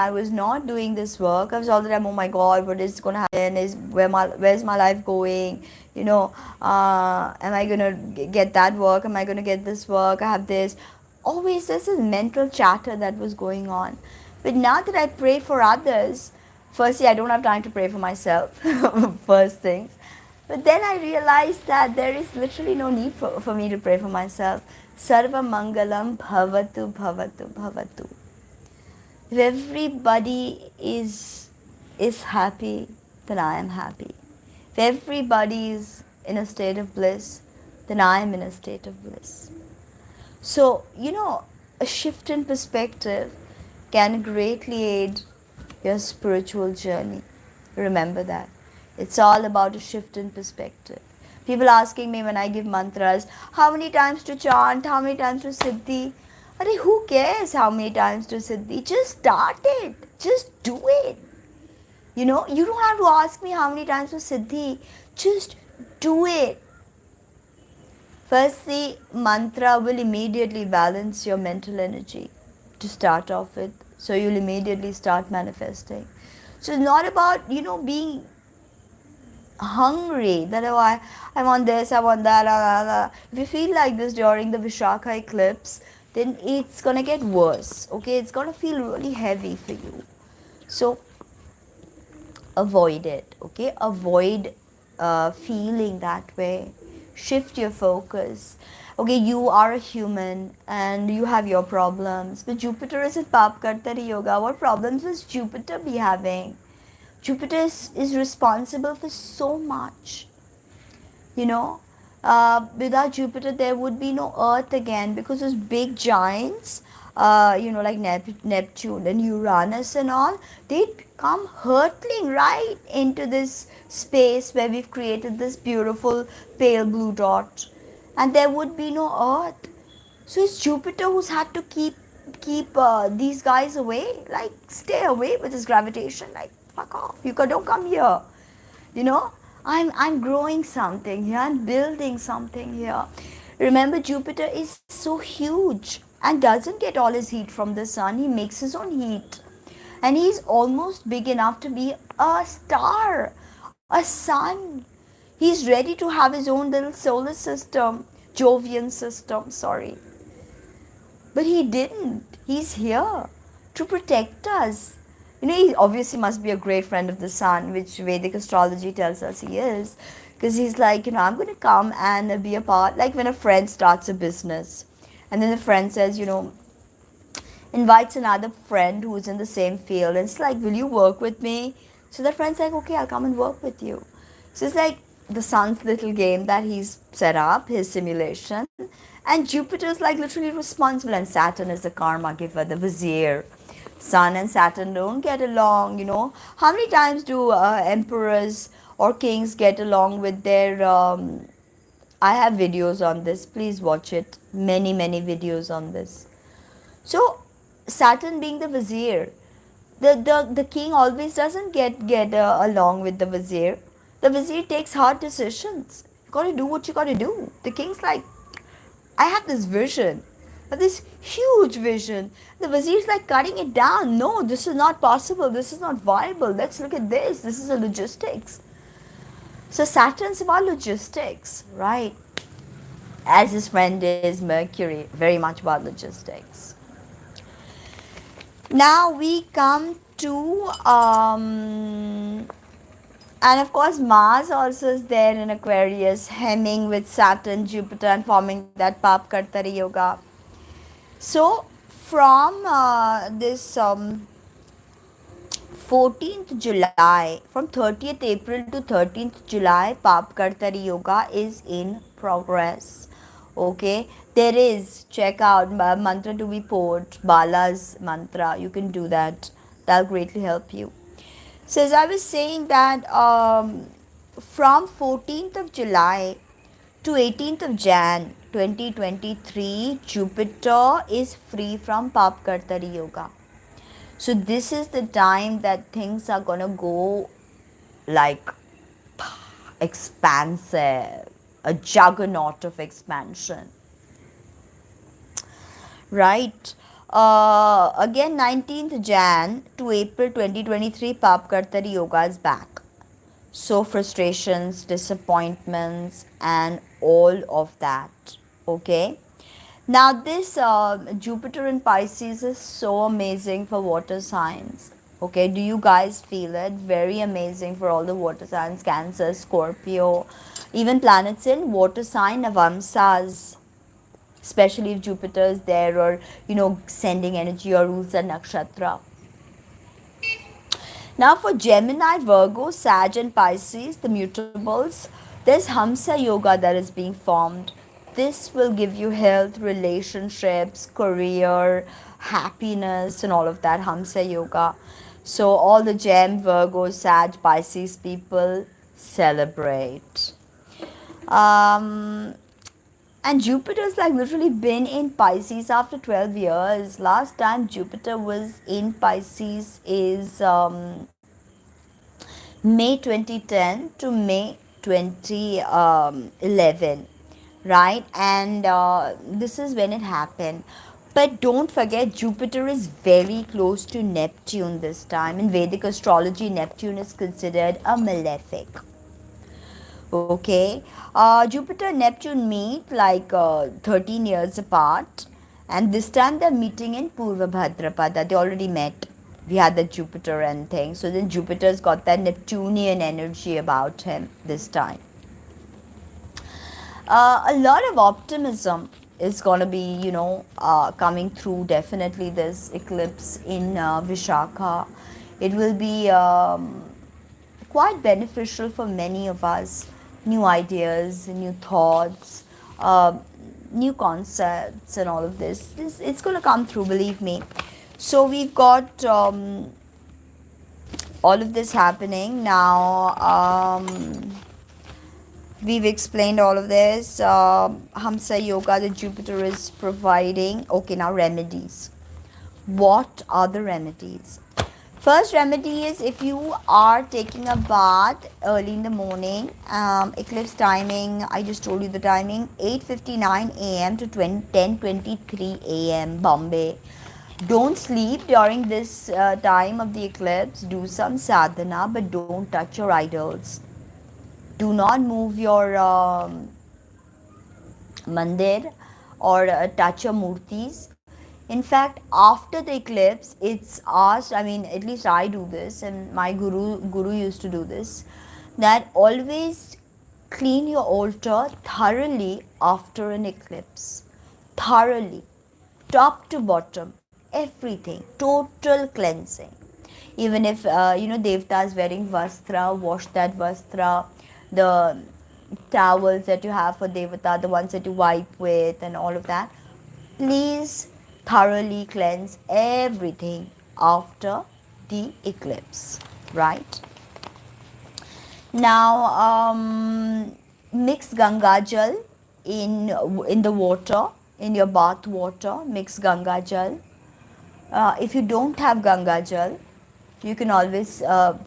was not doing this work, I was all the time, oh my god, what is going to happen? Where's my life going? Am I going to get that work? Am I going to get this work? I have this. Always this is mental chatter that was going on. But now that I pray for others, firstly, I don't have time to pray for myself, first things. But then I realized that there is literally no need for me to pray for myself. Sarva Mangalam Bhavatu Bhavatu Bhavatu. If everybody is happy, then I am happy. If everybody is in a state of bliss, then I am in a state of bliss. So, a shift in perspective can greatly aid your spiritual journey. Remember that. It's all about a shift in perspective. People asking me when I give mantras, how many times to chant, how many times to siddhi? Who cares how many times to siddhi? Just start it. Just do it. You don't have to ask me how many times to siddhi. Just do it. Firstly, mantra will immediately balance your mental energy to start off with. So you'll immediately start manifesting. So it's not about, being hungry that, oh, I want this, I want that. If you feel like this during the Vishakha eclipse, then it's gonna get worse. Okay, it's gonna feel really heavy for you. So avoid it. Okay, avoid feeling that way. Shift your focus. Okay, you are a human and you have your problems, but Jupiter is in Pap Kartari Yoga. What problems does Jupiter be having? Jupiter is responsible for so much. Without Jupiter, there would be no Earth again, because those big giants, like Neptune and Uranus and all, they'd come hurtling right into this space where we've created this beautiful pale blue dot, and there would be no Earth. So it's Jupiter who's had to keep these guys away, like stay away with his gravitation, like fuck off, don't come here. I'm growing something here, I'm building something here. Remember, Jupiter is so huge and doesn't get all his heat from the sun. He makes his own heat, and he's almost big enough to be a star, a sun. He's ready to have his own little solar system. Jovian system, sorry. But he didn't. He's here to protect us. He obviously must be a great friend of the sun, which Vedic astrology tells us he is. Because he's like, I'm going to come and be a part. Like when a friend starts a business, and then the friend says, invites another friend who's in the same field. And it's like, will you work with me? So the friend's like, okay, I'll come and work with you. So it's like the sun's little game that he's set up, his simulation. And Jupiter's like literally responsible, and Saturn is the karma giver, the vizier. Sun and Saturn don't get along. How many times do emperors or kings get along with their I have videos on this, please watch it, many videos on this. So Saturn being the vizier, the king always doesn't get along with the vizier. The vizier takes hard decisions. You gotta do what you gotta do. The king's like, I have this vision, this huge vision. The vizier's like cutting it down. No, this is not possible. This is not viable. Let's look at this. This is a logistics. So Saturn's about logistics, right? As his friend is Mercury, very much about logistics. Now we come to and of course Mars also is there in Aquarius, hemming with Saturn, Jupiter, and forming that Pap Kartari Yoga. So from this 14th July, from 30th April to 13th July, Pap Kartari Yoga is in progress. Okay, there is, check out mantra to be poured, Bala's mantra. You can do that. That'll greatly help you. So as I was saying that from 14th of July to 18th of Jan 2023, Jupiter is free from Pap Kartari Yoga. So this is the time that things are gonna go like expansive, a juggernaut of expansion. Right. Again, 19th Jan to April 2023, Pap Kartari Yoga is back. So frustrations, disappointments, and all of that. Okay. Now this Jupiter in Pisces is so amazing for water signs. Okay, do you guys feel it? Very amazing for all the water signs, Cancer, Scorpio, even planets in water sign, Navamsas, especially if Jupiter is there, or sending energy, or rules a Nakshatra. Now for Gemini, Virgo, Sag, and Pisces, the mutables, there's Hamsa Yoga that is being formed. This will give you health, relationships, career, happiness, and all of that. Hamsa Yoga. So all the Gem, Virgo, Sag, Pisces people celebrate. And Jupiter's like literally been in Pisces after 12 years. Last time Jupiter was in Pisces is May 2010 to May 2011, right? And this is when it happened. But don't forget, Jupiter is very close to Neptune this time. In Vedic astrology, Neptune is considered a malefic. Okay, Jupiter and Neptune meet like 13 years apart, and this time they're meeting in Purva Bhadrapada. They already met. We had the Jupiter and thing. So then Jupiter's got that Neptunian energy about him this time. A lot of optimism is going to be, coming through definitely this eclipse in Vishakha. It will be quite beneficial for many of us. New ideas, new thoughts, new concepts, and all of this. It's going to come through, believe me. So we've got all of this happening now. We've explained all of this. Hamsa Yoga that Jupiter is providing. Okay, now remedies. What are the remedies? First remedy is if you are taking a bath early in the morning, eclipse timing, I just told you the timing, 8:59 a.m. to 10:23 a.m. Bombay. Don't sleep during this time of the eclipse. Do some sadhana, but don't touch your idols. Do not move your mandir or touch your murtis. In fact, after the eclipse, it's asked, I mean, at least I do this, and my guru used to do this, that always clean your altar thoroughly after an eclipse. Thoroughly. Top to bottom. Everything. Total cleansing. Even if, Devta is wearing vastra, wash that vastra. The towels that you have for Devata, the ones that you wipe with, and all of that. Please thoroughly cleanse everything after the eclipse, right? Now, mix Ganga Jal in the water, in your bath water. Mix Ganga Jal. If you don't have Ganga Jal, you can always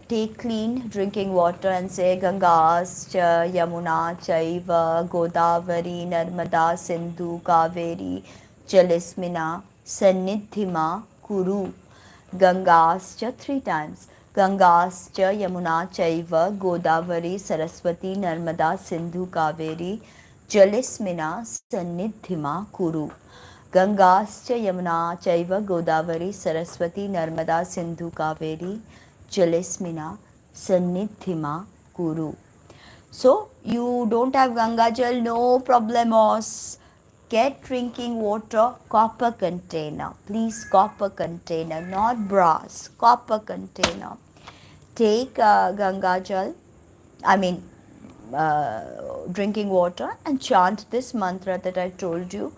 take clean drinking water and say Gangascha Yamuna Chaiva Godavari Narmada Sindhu Kaveri Jalismina Sannidhima Kuru. Gangascha 3 times. Gangascha Yamuna Chaiva Godavari Saraswati Narmada Sindhu Kaveri Jalismina Sannidhima Kuru. Gangascha Yamuna Chaiva Godavari Saraswati Narmada Sindhu Kaveri Jalismina Sannidhima Kuru. So you don't have Ganga Jal, no problemos. Get drinking water, copper container. Please, copper container, not brass, copper container. Take Ganga Jal, I mean drinking water, and chant this mantra that I told you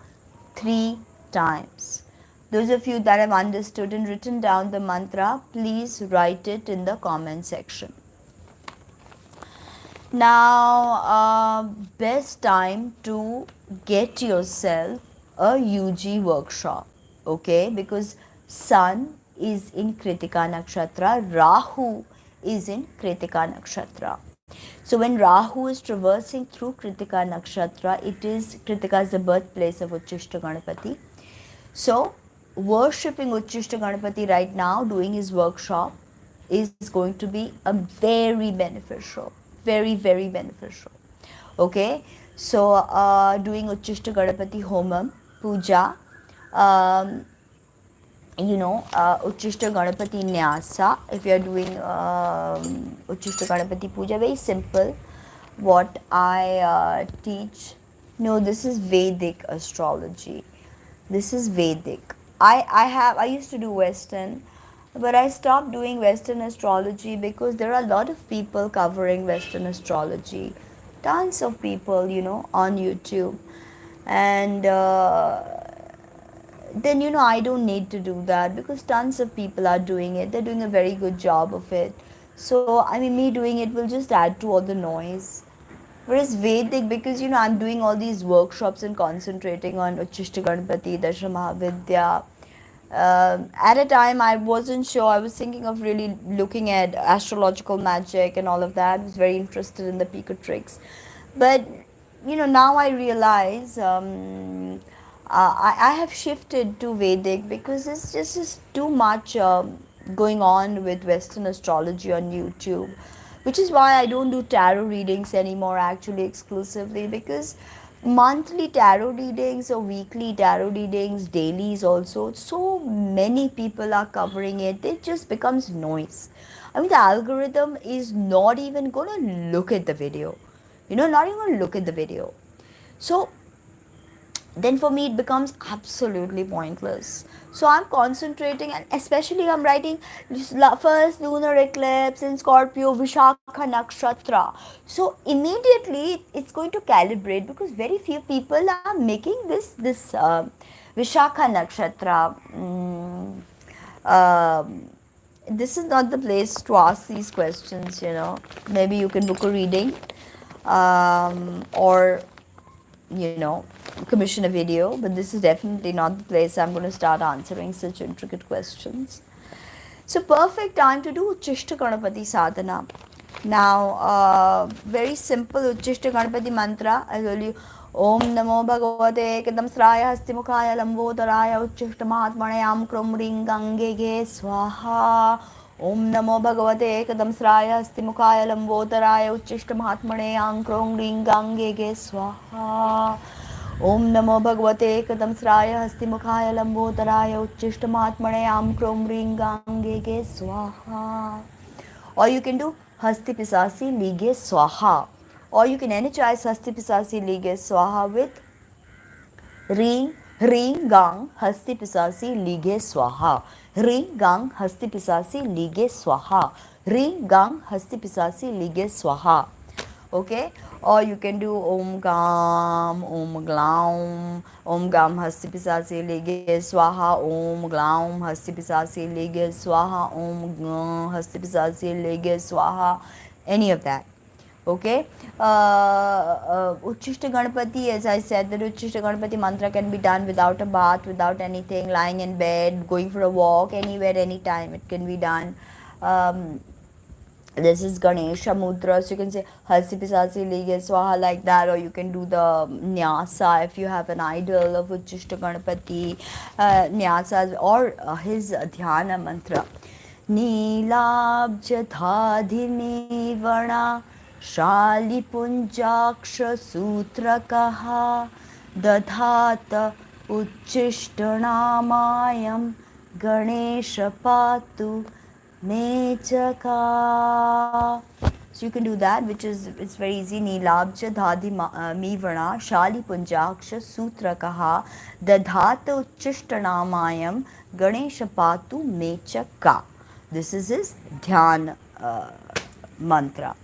3 times. Those of you that have understood and written down the mantra, please write it in the comment section. Now, best time to get yourself a UG workshop, okay? Because Sun is in Kritika Nakshatra, Rahu is in Kritika Nakshatra. So when Rahu is traversing through Kritika Nakshatra, Kritika is the birthplace of Uchishta Ganapati. So worshipping Uchishta Ganapati right now, doing his workshop, is going to be a very beneficial, very, very beneficial. Okay, so doing Uchishta Ganapati Homam, Puja, Uchishta Ganapati Nyasa. If you are doing Uchishta Ganapati Puja, very simple. What I teach, no, this is Vedic astrology. This is Vedic. I used to do Western, but I stopped doing Western astrology because there are a lot of people covering Western astrology. Tons of people, on YouTube. And then, I don't need to do that because tons of people are doing it. They're doing a very good job of it. So, me doing it will just add to all the noise. Whereas Vedic, because I'm doing all these workshops and concentrating on Uchishta Ganapati, Dasha Mahavidya. At a time, I wasn't sure. I was thinking of really looking at astrological magic and all of that. I was very interested in the Pika tricks. But, now I realize I have shifted to Vedic because it's just too much going on with Western astrology on YouTube. Which is why I don't do tarot readings anymore, actually, exclusively, because monthly tarot readings or weekly tarot readings, dailies also, so many people are covering it. It just becomes noise. The algorithm is not even going to look at the video. Not even going to look at the video. So then for me it becomes absolutely pointless. So I'm concentrating, and especially I'm writing first lunar eclipse in Scorpio, Vishakha Nakshatra. So immediately it's going to calibrate because very few people are making this Vishakha Nakshatra. This is not the place to ask these questions, Maybe you can book a reading or commission a video, but this is definitely not the place I'm going to start answering such intricate questions. So perfect time to do Uchishta Ganapati sadhana. Now, very simple Uchishta Ganapati mantra. I tell you, Om Namo Bhagavate Kadam Sraya Hastimukhaya Lambodaraya Uchishta Mahatmanayam Krum Ring Gange Ge Swaha. Om Namo Bhagavate Kadam Sraya Hastimukhaya Lambodaraya Uchishta Mahatmanayam Krum Ring Gange Ge Swaha. Om Namo Bhagavate Kadamsraya Hastimukhaya Lambodharaya Uchishtamatmane Am Krom Ring Gange Swaha. Or you can do Hasti Pisasi Lige Swaha. Or you can energize Hasti Pisasi Lige Swaha with Ring Gang Hasti Pisasi Lige Swaha. Ring Gang Hasti Pisasi Lige Swaha. Ring Gang Hasti Pisasi Lige Swaha. Okay, or you can do Om Gam, Om Glaum, Om Gam Hasti Pisasi Lige Swaha, Om Glaum Hasti Pisasi Lige Swaha, Om Gam Hasti Pisasi Lige Swaha, any of that. Okay, Uchishta Ganapati, as I said, the Uchishta Ganapati mantra can be done without a bath, without anything, lying in bed, going for a walk, anywhere, anytime, it can be done. This is Ganesha Mudras. So you can say Hasi Pisasi Lige Swaha like that, or you can do the Nyasa if you have an idol of Uchishta Ganapati, Nyasa, or his Dhyana mantra. Neelabjadhadhini Vana Shali Punjaksha Sutrakaha Dadhata Uchishtanaamayam Ganesha Patu Nechaka. So you can do that, which is, it's very easy. Neelabja dhadi mivana shali punjaksha sutra kaha dadhata uchishtanamayam Ganesha patu mechaka. This is his dhyan mantra.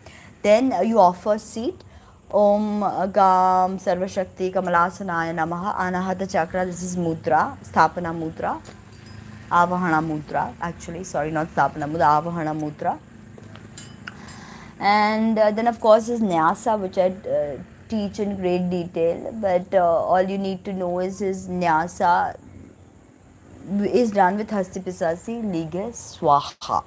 Then you offer seat. Om Gam Sarvashakti Kamalasanaya Namaha Anahata Chakra. This is mudra, Sthapana mudra. Avahana Mudra, actually, sorry, not Sthapana Mudra, Avahana Mudra. And then, of course, is Nyasa, which I teach in great detail. But all you need to know is his Nyasa is done with Hasti Pisasi Lige Swaha.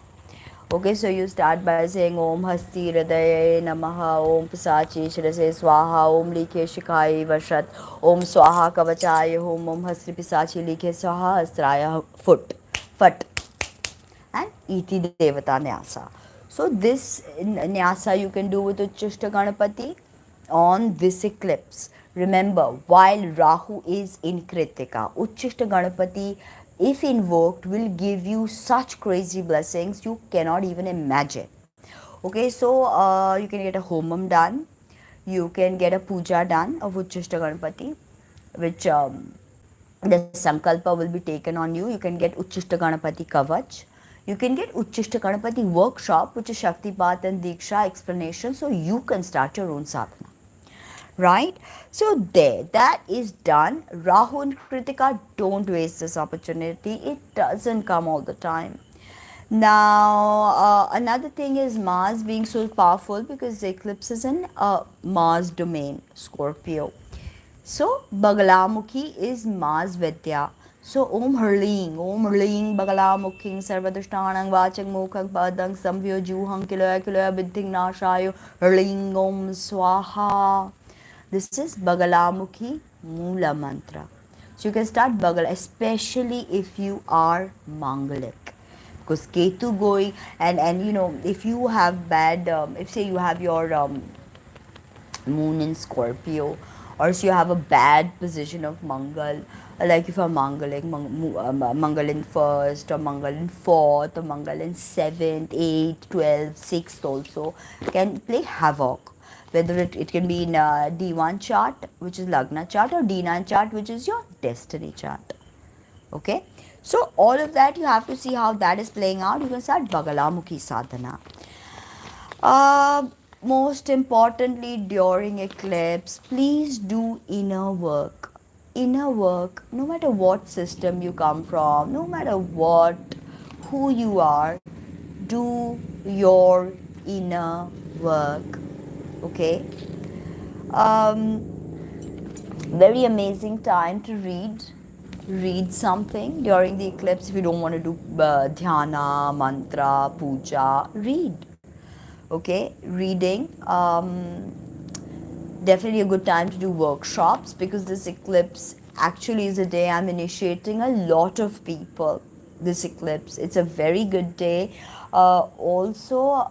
Okay, so you start by saying Om Hasti Hridaye Namaha, Om Pisachi Shirase Swaha, Om Likhe Shikai Vashat, Om Swaha Kavachaye Hom, Om Hasti Pisachi Likhe Swaha Astraya Fat, and Iti Devata Nyasa. So this Nyasa you can do with Uchishta Ganapati on this eclipse. Remember, while Rahu is in Kritika, Uchishta Ganapati, if invoked, will give you such crazy blessings you cannot even imagine. Okay, so you can get a homam done, you can get a puja done of Uchishta Ganapati, which the sankalpa will be taken on you. You can get Uchishta Ganapati Kavach. You can get Uchishta Ganapati workshop, which is Shaktipat and Diksha explanation, so you can start your own sadhana. Right? So there, that is done. Rahu and Kritika, don't waste this opportunity. It doesn't come all the time. Now, another thing is Mars being so powerful because the eclipse is in Mars domain, Scorpio. So, Bagalamukhi is Mars Vidya. So, Om Hurling, Bagalamukhi, Sarvadhushtanang, Vachang, Mukhang, Padang, Samvyo, Juhang, Kiloya, Biddhing, Nashayo, Hurling, Om Swaha. This is Bagalamukhi Mula Mantra. So, you can start Bagala, especially if you are Mangalik. Because Ketu going, and you know, if you have bad, if say you have your moon in Scorpio, or so you have a bad position of Mangal, like if you're Mangalik, Mangal in 1st, or Mangal in 4th, or Mangal in 7th, 8th, 12th, 6th also, can play havoc. Whether it can be in D1 chart, which is Lagna chart, or D9 chart, which is your destiny chart. Okay, so all of that you have to see how that is playing out. You can start Bagalamukhi sadhana. Most importantly, during eclipse, please do inner work. Inner work, no matter what system you come from, no matter what, who you are, do your inner work. Okay. Very amazing time to read something during the eclipse. If you don't want to do dhyana, mantra, puja, read. Okay, reading. Definitely a good time to do workshops, because this eclipse actually is a day I'm initiating a lot of people. This eclipse, it's a very good day. Also,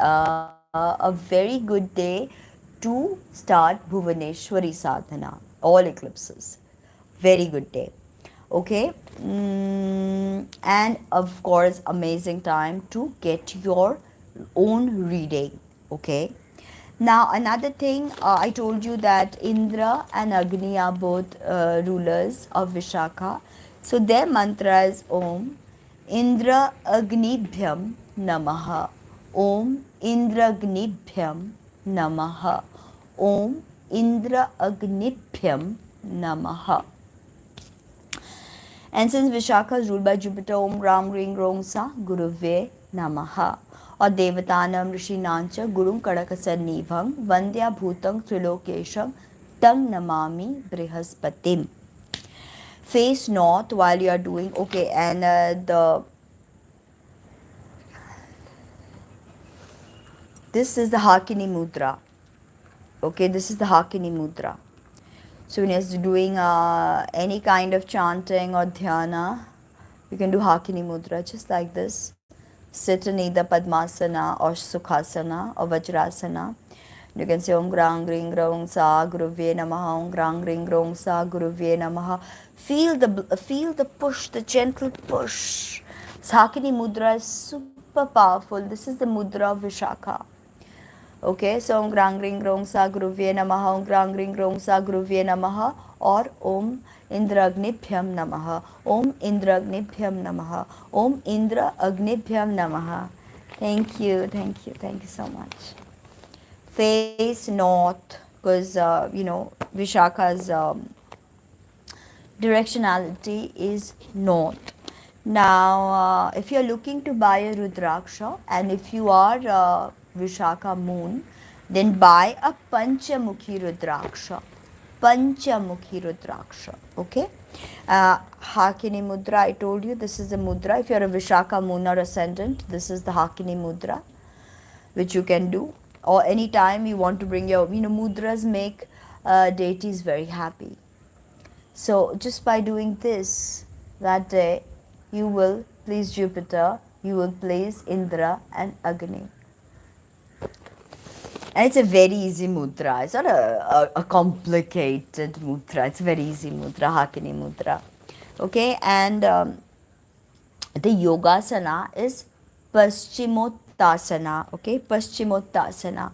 a very good day to start Bhuvaneshwari sadhana, all eclipses. Very good day. Okay, and of course, amazing time to get your own reading. Okay, now another thing, I told you that Indra and Agni are both rulers of Vishakha. So their mantra is Om Indra Agnibhyam Namaha. Om Indra Agnibhyam Namaha. Om Indra Agnibhyam Namaha. And since Vishakha is ruled by Jupiter, Om Ram Ring Rong Sa Guruve Namaha. और देवतानम ऋषिनांच गुरुं कड़कसन्निभं वंद्या भूतं त्रिलोकेशं तं namami brihaspatiम. Face north while you are doing. Okay, and this is the Hakini Mudra. Okay, this is the Hakini Mudra. So when you're doing any kind of chanting or dhyana, you can do Hakini Mudra just like this. Sit in either Padmasana or Sukhasana or Vajrasana. You can say Om Grang Ring Grong Sa Guruvye Namaha. Om Grang Ring Grong Sa Guruvye Namaha. Feel the push, the gentle push. Hakini Mudra is super powerful. This is the Mudra of Vishakha. Okay, so Om Grang Ring Grong Sa Guruvye Namaha. Om Grang Ring Grong Sa Guruvye Namaha, or Om Indra Agnibhyam Namaha. Om Indra Agnibhyam Namaha. Om Indra Agnibhyam Namaha. Thank you so much. Face north, because Vishakha's directionality is north. Now, if you are looking to buy a Rudraksha, and if you are Vishakha moon, then buy a Panchamukhi Rudraksha. Panchamukhi Rudraksha. Okay. Hakini Mudra, I told you this is a mudra. If you are a Vishakha moon or ascendant, this is the Hakini Mudra, which you can do. Or any time you want to bring your, mudras make deities very happy. So just by doing this, that day, you will please Jupiter, you will please Indra and Agni. And it's a very easy mudra. It's not a complicated mudra. It's a very easy mudra, Hakini Mudra. Okay, and the Yogasana is Paschimothasana. Okay, Paschimothasana,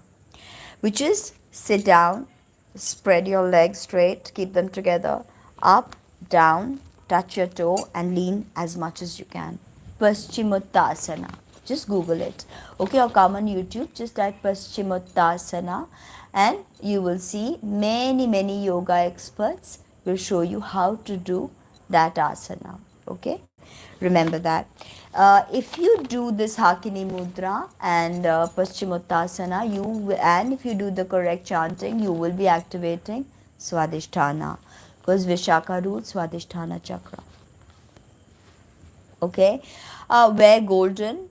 which is sit down, spread your legs straight, keep them together, up, down, touch your toe and lean as much as you can. Paschimothasana. Just Google it. Okay, or come on YouTube, just type Paschimothasana and you will see many yoga experts will show you how to do that asana. Okay, remember that. If you do this Hakini Mudra and Paschimothasana, and if you do the correct chanting, you will be activating Swadhisthana, because Vishakha rules Swadhisthana chakra. Okay, wear golden.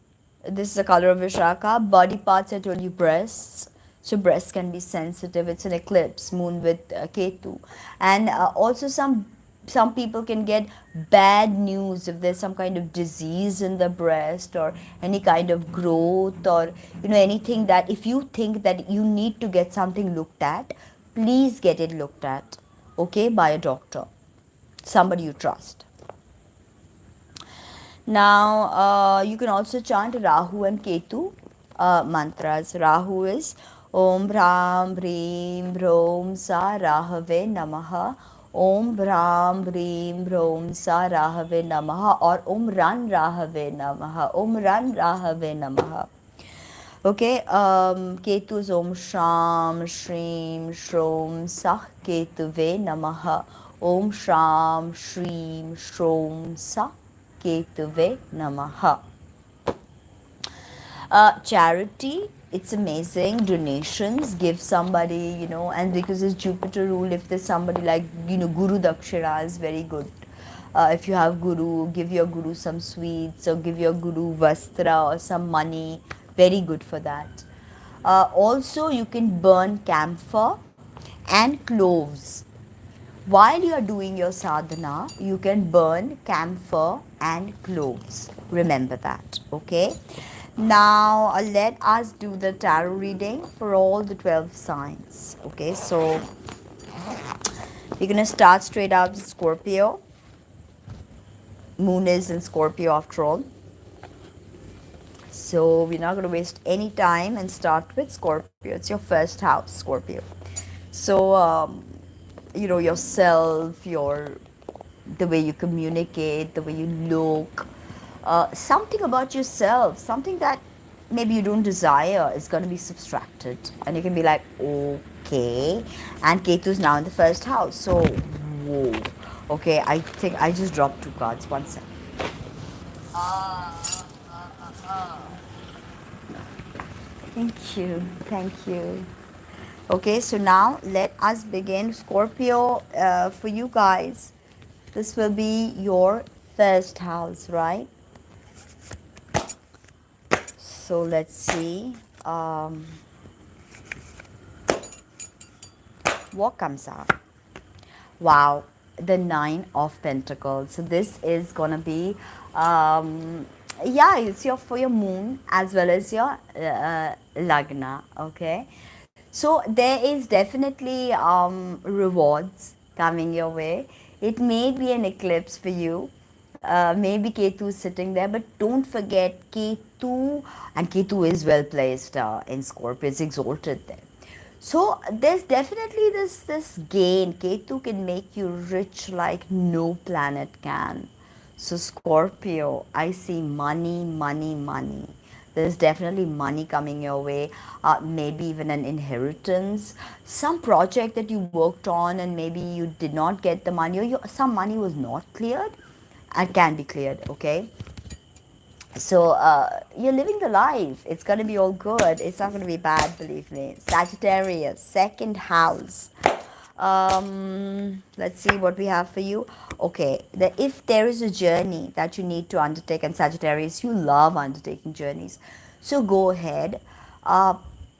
This is the color of Vishakha. Body parts, I told you, breasts. So breasts can be sensitive. It's an eclipse, moon with Ketu. And also some people can get bad news if there's some kind of disease in the breast or any kind of growth or anything, that if you think that you need to get something looked at, please get it looked at, okay, by a doctor, somebody you trust. Now, you can also chant Rahu and Ketu mantras. Rahu is Om Bhram Bhrim Bhrom Sa Rahave Namaha. Om Bhram Bhrim Bhrom Sa Rahave Namaha, or Om Ran Rahave Namaha. Om Ran Rahave Namaha. Okay, Ketu is Om Sham Shrim Shrom Sah Ketuve Namaha. Om Sham Shrim Shrom Sah Ketuve Namaha. Charity, it's amazing. Donations, give somebody, and because it's Jupiter rule, if there's somebody like, Guru Dakshina is very good. If you have Guru, give your Guru some sweets or give your Guru Vastra or some money. Very good for that. Also, you can burn camphor and cloves. While you are doing your sadhana, you can burn camphor and cloves. Remember that, okay? Now let us do the tarot reading for all the 12 signs. Okay, so we're gonna start straight out with Scorpio. Moon is in Scorpio after all. So we're not gonna waste any time and start with Scorpio. It's your first house, Scorpio. So yourself, your the way you communicate, the way you look, something about yourself, something that maybe you don't desire is going to be subtracted, and you can be like, okay. And Ketu is now in the first house, so whoa. Okay, I think I just dropped two cards. One sec. Thank you, thank you. Okay, so now let us begin. Scorpio, for you guys, this will be your first house, right? So let's see what comes out. Wow, the Nine of Pentacles. So this is gonna be, yeah, it's for your moon as well as your lagna. Okay, so there is definitely rewards coming your way. It may be an eclipse for you. Maybe Ketu is sitting there, but don't forget Ketu, and Ketu is well placed in Scorpio. It's exalted there. So there's definitely this gain. Ketu can make you rich like no planet can. So Scorpio, I see money, money, money. There's definitely money coming your way, maybe even an inheritance, some project that you worked on and maybe you did not get the money, or some money was not cleared and can be cleared, okay? So you're living the life. It's going to be all good. It's not going to be bad, believe me. Sagittarius, second house. Let's see what we have for you. Okay, if there is a journey that you need to undertake, and Sagittarius, you love undertaking journeys, so go ahead.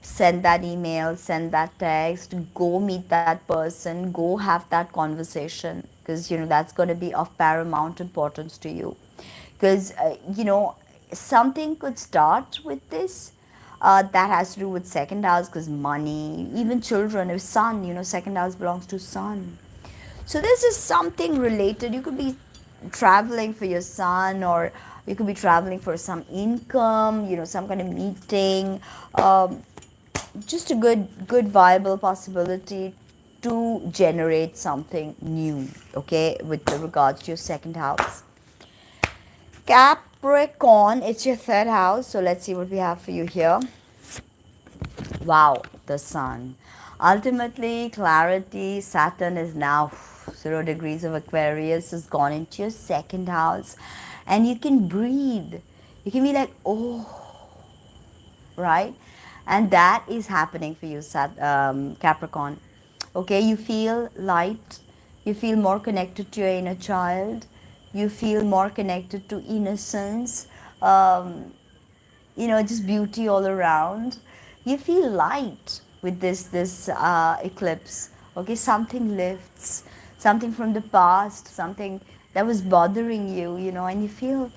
Send that email, send that text, go meet that person, go have that conversation, because that's going to be of paramount importance to you, because something could start with this that has to do with second house, because money, even children, if son, second house belongs to son. So this is something related. You could be traveling for your son, or you could be traveling for some income, some kind of meeting, just a good viable possibility to generate something new, okay, with regards to your second house. Capricorn, it's your third house. So let's see what we have for you here. Wow, the sun. Ultimately, clarity. Saturn is now 0 degrees of Aquarius, has gone into your second house, and you can breathe. You can be like, oh, right? And that is happening for you, Capricorn. Okay, you feel light. You feel more connected to your inner child. You feel more connected to innocence. Just beauty all around. You feel light with this eclipse. Okay, something lifts, something from the past, something that was bothering you, and you feel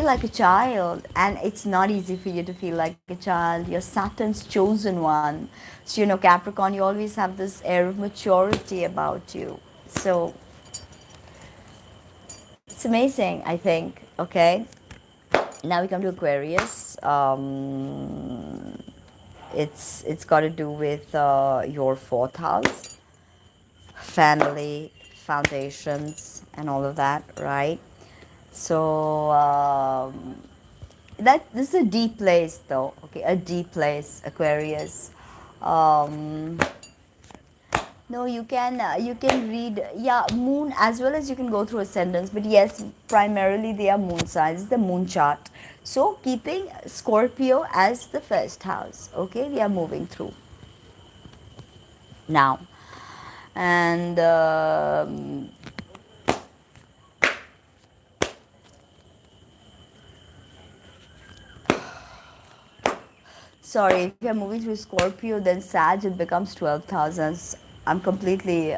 like a child, and it's not easy for you to feel like a child. You're Saturn's chosen one. So, Capricorn, you always have this air of maturity about you. So it's amazing, I think. Okay, now we come to Aquarius. It's got to do with your fourth house, family, foundations, and all of that, right? So this is a deep place, though. Okay, a deep place, Aquarius. Um, no, you can read, yeah, moon, as well as you can go through ascendants, but yes, primarily they are moon signs, the moon chart. So keeping Scorpio as the first house. Okay, we are moving through now, and sorry, if you're moving through Scorpio, then Sag, it becomes 12th house. I'm completely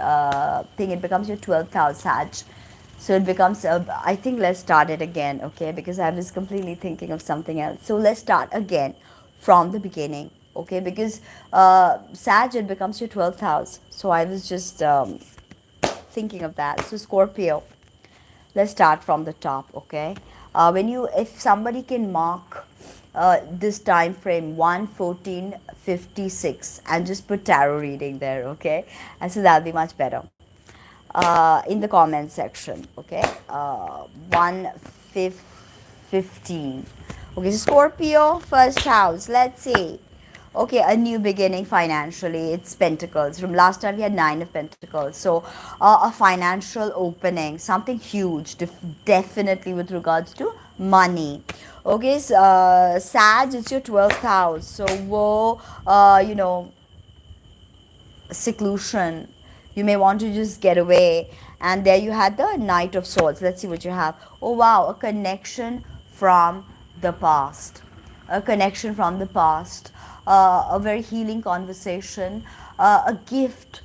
think it becomes your 12th house, Sag. So it becomes, I think let's start it again, okay? Because I was completely thinking of something else. So let's start again from the beginning, okay? Because Sag, it becomes your 12th house. So I was just thinking of that. So Scorpio, let's start from the top, okay? If somebody can mark this time frame 1/14/56 and just put tarot reading there, okay? And so that'll be much better in the comment section, okay? 1/15. Okay, so Scorpio, first house, let's see. Okay, a new beginning financially. It's Pentacles. From last time we had Nine of Pentacles. So a financial opening, something huge, definitely with regards to money. Okay, so, Sag, it's your 12th house. So, seclusion. You may want to just get away. And there you had the Knight of Swords. Let's see what you have. Oh, wow, a connection from the past. A connection from the past. A very healing conversation. A gift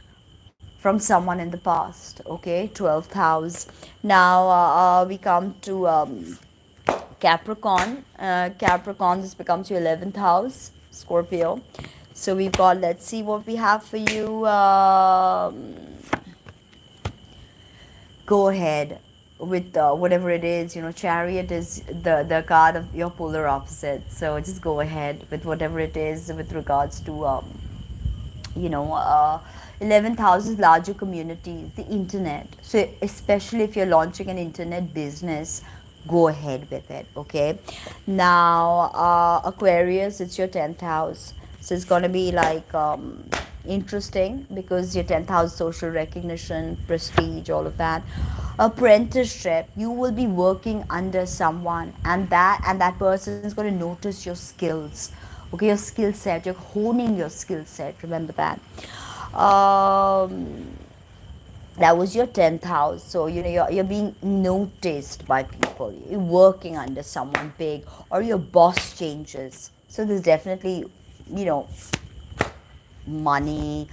from someone in the past. Okay, 12th house. Now we come to Capricorn. Capricorn, this becomes your 11th house, Scorpio. So we've got, let's see what we have for you. Go ahead with whatever it is. Chariot is the card of your polar opposite. So just go ahead with whatever it is with regards to, 11th house is larger communities, the internet. So especially if you're launching an internet business, go ahead with it, okay? Now Aquarius, it's your 10th house. So it's going to be like interesting because your 10th house, social recognition, prestige, all of that. Apprenticeship, you will be working under someone, and that person is going to notice your skills, okay? Your skill set, you're honing your skill set, remember that. That was your 10th house. So you're being noticed by people, you're working under someone big, or your boss changes. So there's definitely money,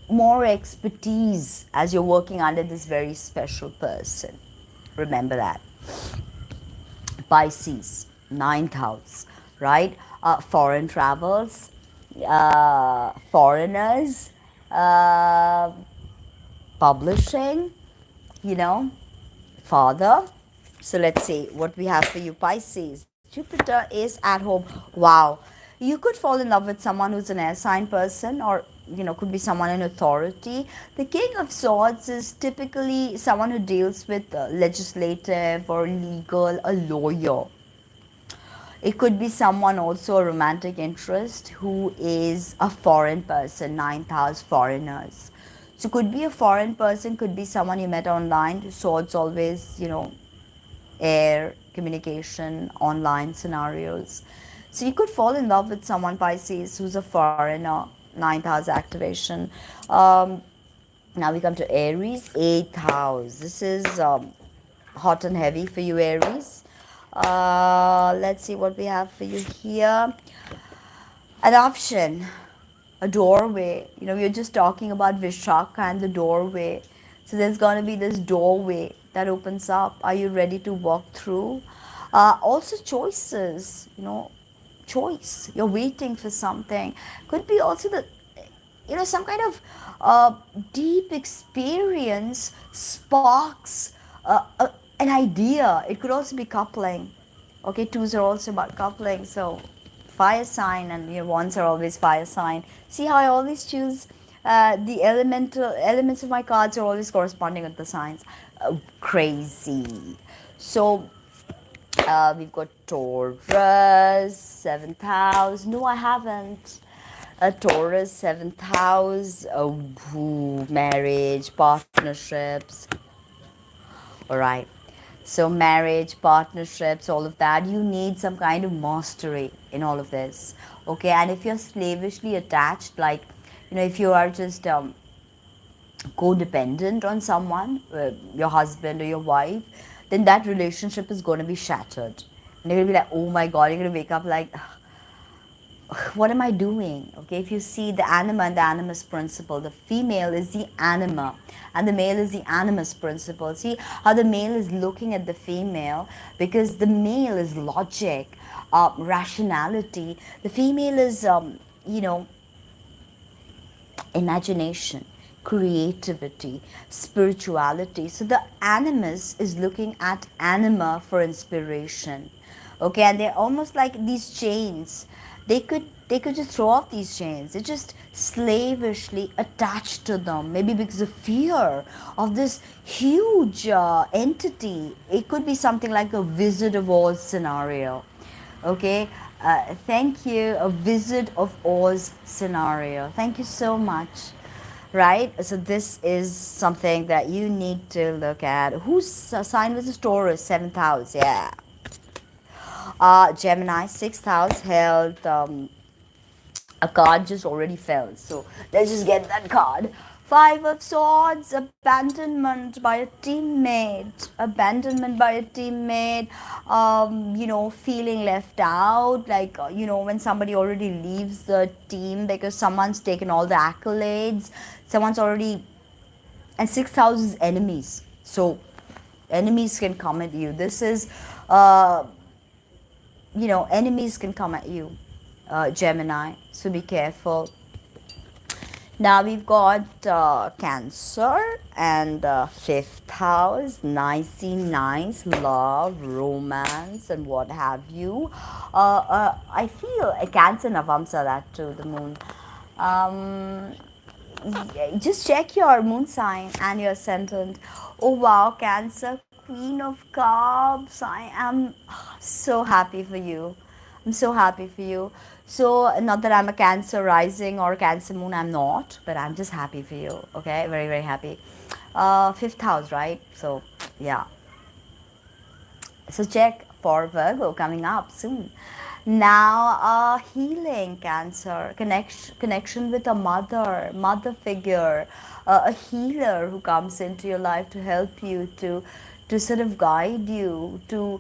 more expertise as you're working under this very special person. Remember that. Pisces, 9th house, right? Foreign travels, foreigners, uh, publishing, father. So let's see what we have for you, Pisces. Jupiter is at home. Wow. You could fall in love with someone who's an air sign person, or could be someone in authority. The King of Swords is typically someone who deals with legislative or legal, a lawyer. It could be someone also a romantic interest who is a foreign person, 9th house, foreigners. So could be a foreign person, could be someone you met online. Swords always, air, communication, online scenarios. So you could fall in love with someone, Pisces, who's a foreigner, 9th house activation. Now we come to Aries, 8th house. This is hot and heavy for you, Aries. Let's see what we have for you here. Adoption, a doorway. We are just talking about Vishakha and the doorway. So there's going to be this doorway that opens up. Are you ready to walk through? Also choices, choice. You're waiting for something. Could be also some kind of deep experience sparks an idea. It could also be coupling. Okay, twos are also about coupling. So fire sign, and ones are always fire sign. See how I always choose the elements of my cards are always corresponding with the signs. Crazy. So we've got Taurus, 7th house. No, I haven't. A Taurus, 7th house. Marriage, partnerships. All right. So marriage, partnerships, all of that, you need some kind of mastery in all of this. Okay, and if you're slavishly attached, like, if you are just codependent on someone, your husband or your wife, then that relationship is going to be shattered. And you're going to be like, oh my God, you're going to wake up like, what am I doing? Okay, if you see the anima and the animus principle, the female is the anima and the male is the animus principle. See how the male is looking at the female, because the male is logic, rationality. The female is, imagination, creativity, spirituality. So the animus is looking at anima for inspiration. Okay, and they're almost like these chains. They could just throw off these chains. They're just slavishly attached to them, maybe because of fear of this huge entity. It could be something like a Wizard of Oz scenario. Okay, thank you. A Wizard of Oz scenario. Thank you so much. Right, so this is something that you need to look at. Whose sign was the Taurus? Seventh house, yeah. Gemini, sixth house, health. A card just already fell, so let's just get that card. Five of Swords, abandonment by a teammate, feeling left out, like, when somebody already leaves the team because someone's taken all the accolades, someone's already, and sixth house is enemies, so enemies can come at you. This is, enemies can come at you, Gemini, so be careful. Now we've got Cancer and fifth house, nice, love, romance, and what have you. I feel a Cancer Navamsa, that too, the moon. Just check your moon sign and your ascendant. Oh wow, Cancer, Queen of Cups. I am so happy for you. I'm so happy for you. So, not that I'm a Cancer rising or Cancer moon, I'm not, but I'm just happy for you. Okay, very, very happy. Fifth house, right? So, yeah. So, check for Virgo coming up soon. Now, healing, Cancer, connection with a mother figure, a healer who comes into your life to help you, to sort of guide you, to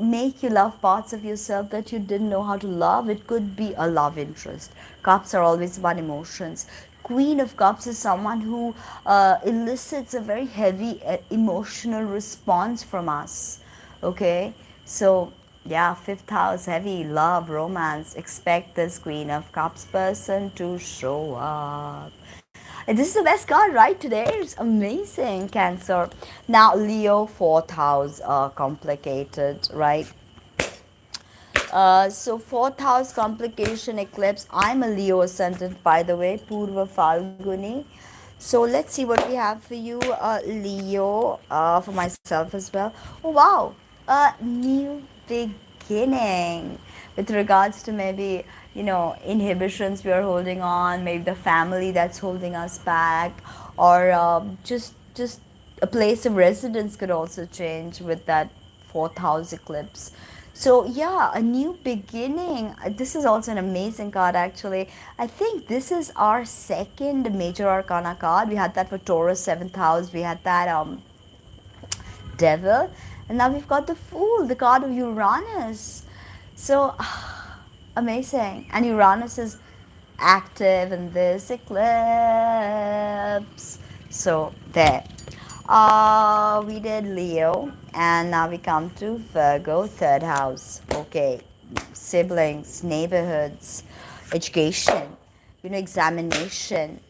make you love parts of yourself that you didn't know how to love. It could be a love interest. Cups are always about emotions. Queen of Cups is someone who elicits a very heavy emotional response from us. Okay, so yeah, fifth house, heavy love, romance. Expect this Queen of Cups person to show up. And this is the best card, right? Today it's amazing, Cancer. Now, Leo, fourth house, complicated, right? So fourth house complication eclipse. I'm a Leo ascendant, by the way, Purva Falguni. So let's see what we have for you, Leo, for myself as well. Oh wow, a new beginning with regards to maybe inhibitions we are holding on, maybe the family that's holding us back, or just a place of residence could also change with that fourth house eclipse. So yeah, a new beginning. This is also an amazing card, actually. I think this is our second major arcana card. We had that for Taurus, seventh house. We had that Devil, and now we've got the Fool, the card of Uranus. So amazing. And Uranus is active in this eclipse. So there. We did Leo, and now we come to Virgo, third house. Okay, siblings, neighborhoods, education, examination.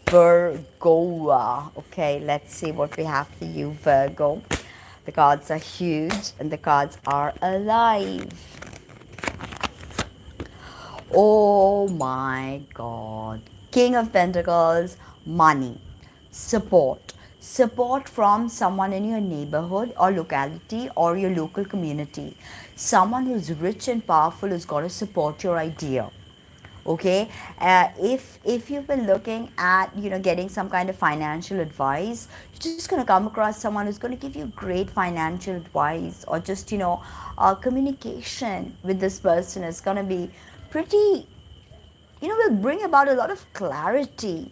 Virgo. Okay, let's see what we have for you, Virgo. The cards are huge and the cards are alive. Oh my God. King of Pentacles, money, support from someone in your neighborhood or locality or your local community. Someone who's rich and powerful who's going to support your idea. Okay, if you've been looking at getting some kind of financial advice, you're just going to come across someone who's going to give you great financial advice, or just communication with this person is going to be pretty, will bring about a lot of clarity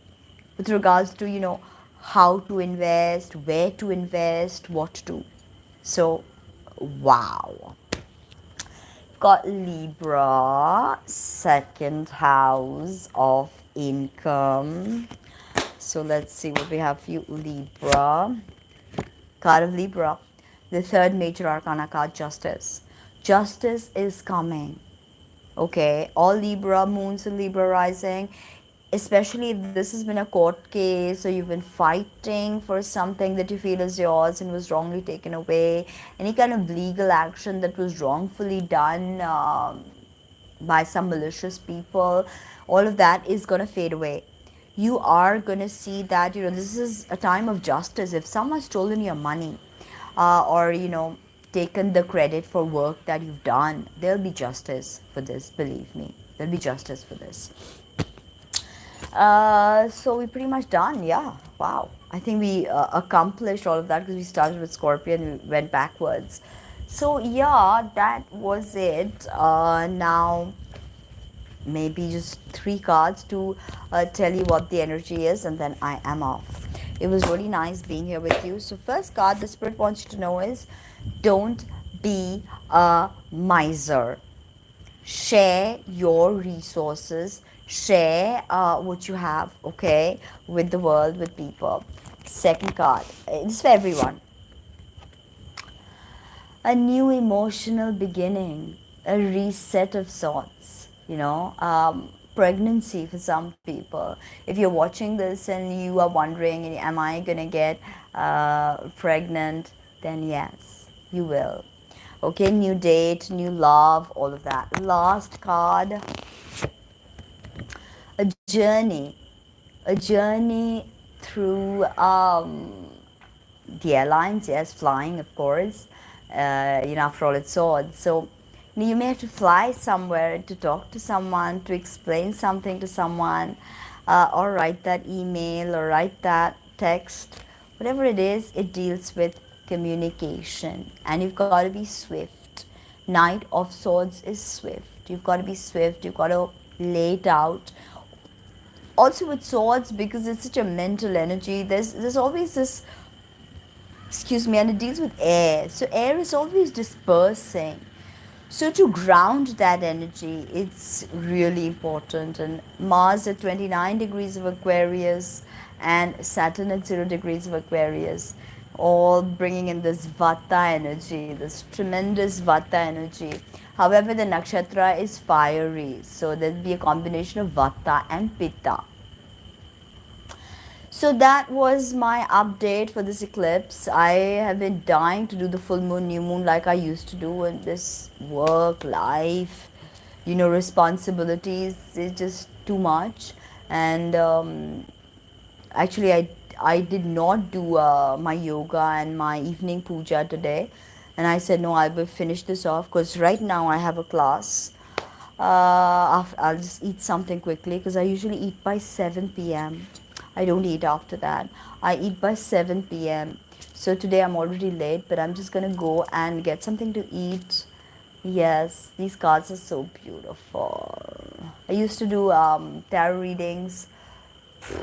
with regards to how to invest, where to invest, what to do. So wow, got Libra, second house of income. So let's see what we have for you, Libra. Card of Libra, the third major arcana card, Justice. Justice is coming. Okay, all Libra moons and Libra rising, especially if this has been a court case or you've been fighting for something that you feel is yours and was wrongly taken away, any kind of legal action that was wrongfully done by some malicious people, all of that is going to fade away. You are going to see that, this is a time of justice. If someone's stolen your money, or, taken the credit for work that you've done, there'll be justice for this, believe me. There'll be justice for this. So we're pretty much done. Yeah. Wow. I think we accomplished all of that because we started with Scorpio and we went backwards. So yeah, that was it. Now maybe just 3 cards to tell you what the energy is, and then I am off. It was really nice being here with you. So first card the spirit wants you to know is, don't be a miser. Share your resources, share what you have, okay, with the world, with people. Second card, it's for everyone. A new emotional beginning, a reset of sorts, pregnancy for some people. If you're watching this and you are wondering, am I going to get pregnant, then yes, you will. Okay, new date, new love, all of that. Last card, a journey, through the airlines, yes, flying, of course. After all, it's swords. So you may have to fly somewhere to talk to someone, to explain something to someone, or write that email or write that text. Whatever it is, it deals with communication, and you've got to be swift. Knight of Swords is swift. You've got to be swift. You've got to lay it out. Also with swords, because it's such a mental energy, there's always this, and it deals with air. So air is always dispersing. So to ground that energy, it's really important. And Mars at 29 degrees of Aquarius and Saturn at 0 degrees of Aquarius, all bringing in this Vata energy, this tremendous Vata energy. However, the Nakshatra is fiery, so there'll be a combination of Vata and Pitta. So that was my update for this eclipse. I have been dying to do the full moon, new moon like I used to do, and this work, life, responsibilities is just too much. And actually, I did not do my yoga and my evening puja today. And I said, no, I will finish this off because right now I have a class. I'll just eat something quickly because I usually eat by 7 p.m. I don't eat after that. I eat by 7 p.m. So today I'm already late, but I'm just going to go and get something to eat. Yes, these cards are so beautiful. I used to do tarot readings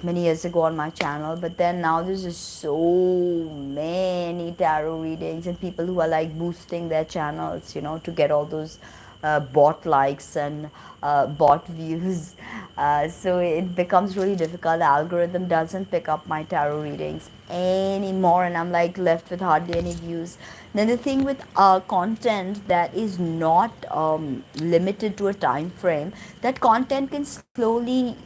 many years ago on my channel, but then now there's just so many tarot readings and people who are like boosting their channels, to get all those bot likes and bot views. So it becomes really difficult. The algorithm doesn't pick up my tarot readings anymore, and I'm like left with hardly any views. Then the thing with content that is not limited to a time frame, that content can slowly,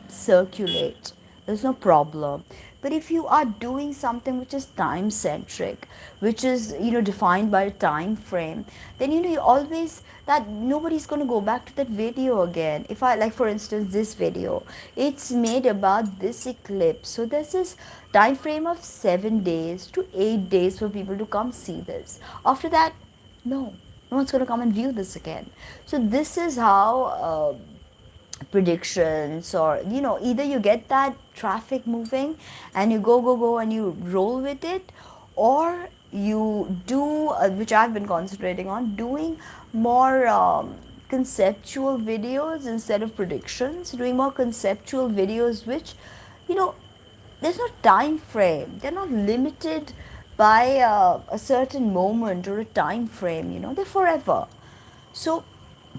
circulate. There's no problem. But if you are doing something which is time centric, which is defined by a time frame, then you always, that nobody's going to go back to that video again. If I, like, for instance, this video, it's made about this eclipse, so there's this time frame of 7 days to 8 days for people to come see this. After that, no one's going to come and view this again. So this is how predictions, or either you get that traffic moving and you go and you roll with it, or you do which I've been concentrating on doing more conceptual videos instead of predictions, doing more conceptual videos which there's no time frame, they're not limited by a certain moment or a time frame, they're forever. So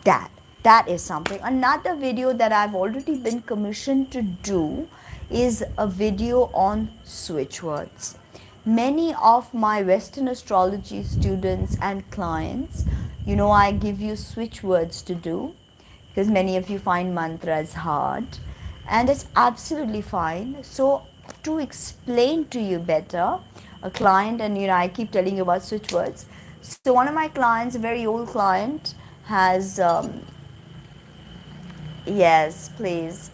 that that is something. Another video that I've already been commissioned to do is a video on switch words. Many of my Western astrology students and clients, I give you switch words to do because many of you find mantras hard, and it's absolutely fine. So to explain to you better, a client, and I keep telling you about switch words. So one of my clients, a very old client, has yes, please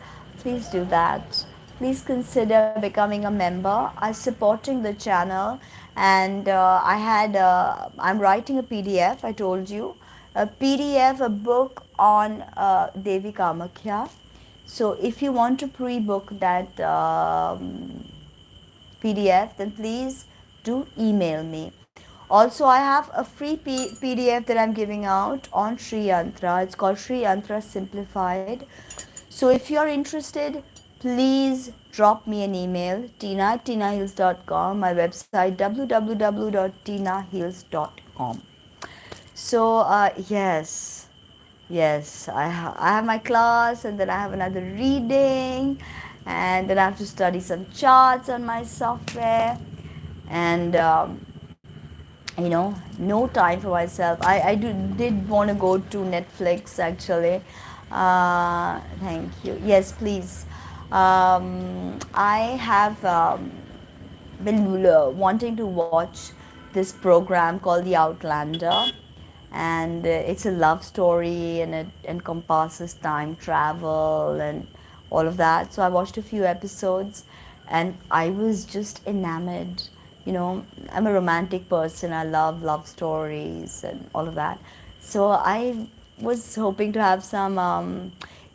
do that. Please consider becoming a member. I'm supporting the channel, and I'm writing a PDF. I told you, a PDF, a book on Devi Kamakhya. So if you want to pre-book that PDF, then please do email me. Also, I have a free PDF that I'm giving out on Sri Yantra. It's called Sri Yantra Simplified. So if you're interested, please drop me an email, tina@tinahills.com, my website www.tinahills.com. So yes, I have my class, and then I have another reading, and then I have to study some charts on my software, and no time for myself. I did want to go to Netflix actually. Thank you. Yes, please. I have been wanting to watch this program called The Outlander, and it's a love story, and it encompasses time travel and all of that. So I watched a few episodes, and I was just enamored. I'm a romantic person. I love love stories and all of that. So I was hoping to have some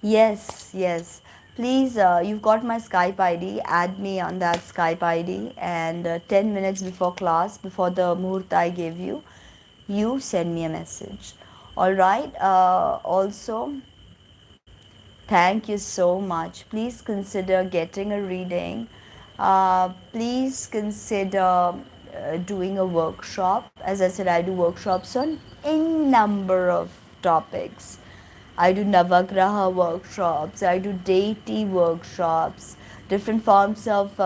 yes, please, you've got my Skype ID. Add me on that Skype ID, and 10 minutes before class, before the muhurta I gave you, you send me a message. All right. Also, thank you so much. Please consider getting a reading. Please consider doing a workshop. As I said, I do workshops on any number of topics. I do Navagraha workshops, I do deity workshops, different forms of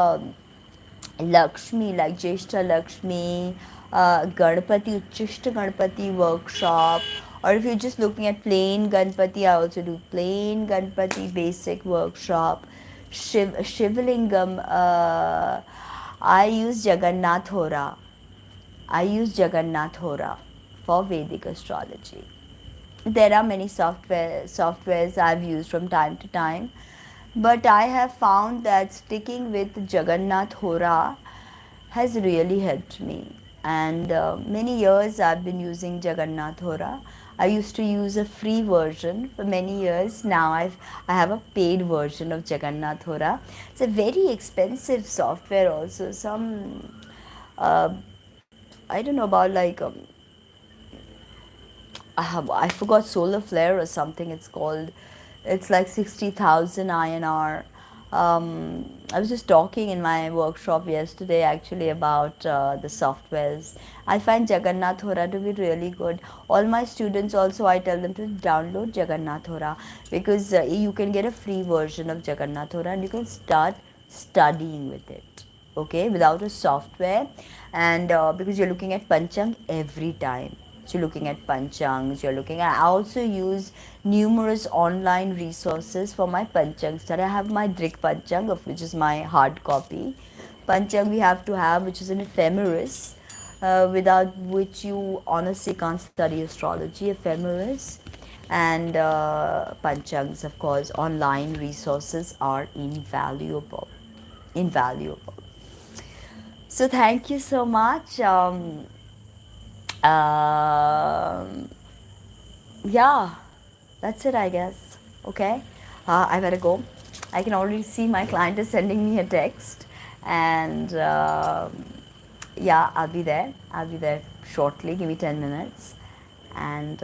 Lakshmi, like Jeshta Lakshmi, Ganpati, Uchishta Ganpati workshop, or if you're just looking at plain Ganpati, I also do plain Ganpati basic workshop. Shivlingam, I use Jagannath Hora. I use Jagannath Hora for Vedic astrology. There are many softwares I've used from time to time, but I have found that sticking with Jagannath Hora has really helped me. And many years I've been using Jagannath Hora. I used to use a free version for many years. Now I have a paid version of Jagannath Hora. It's a very expensive software also. Some uh, I don't know about, like I forgot, solar flare or something it's called. It's like 60,000 INR. I was just talking in my workshop yesterday actually about the softwares. I find Jagannath Hora to be really good. All my students also, I tell them to download Jagannath Hora, because you can get a free version of Jagannath Hora and you can start studying with it, okay, without a software. And because you're looking at Panchang every time. So you're looking at Panchangs, I also use numerous online resources for my Panchang study. I have my Drik Panchang, of which is my hard copy. Panchang we have to have, which is an ephemeris, without which you honestly can't study astrology, ephemeris. And Panchangs, of course, online resources are invaluable. Invaluable. So thank you so much. Um, yeah, that's it, I guess. Okay, I better go. I can already see my client is sending me a text, and yeah, I'll be there. I'll be there shortly. Give me 10 minutes, and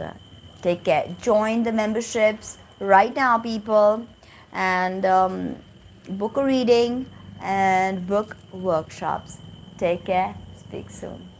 take care. Join the memberships right now, people, and book a reading and book workshops. Take care. Speak soon.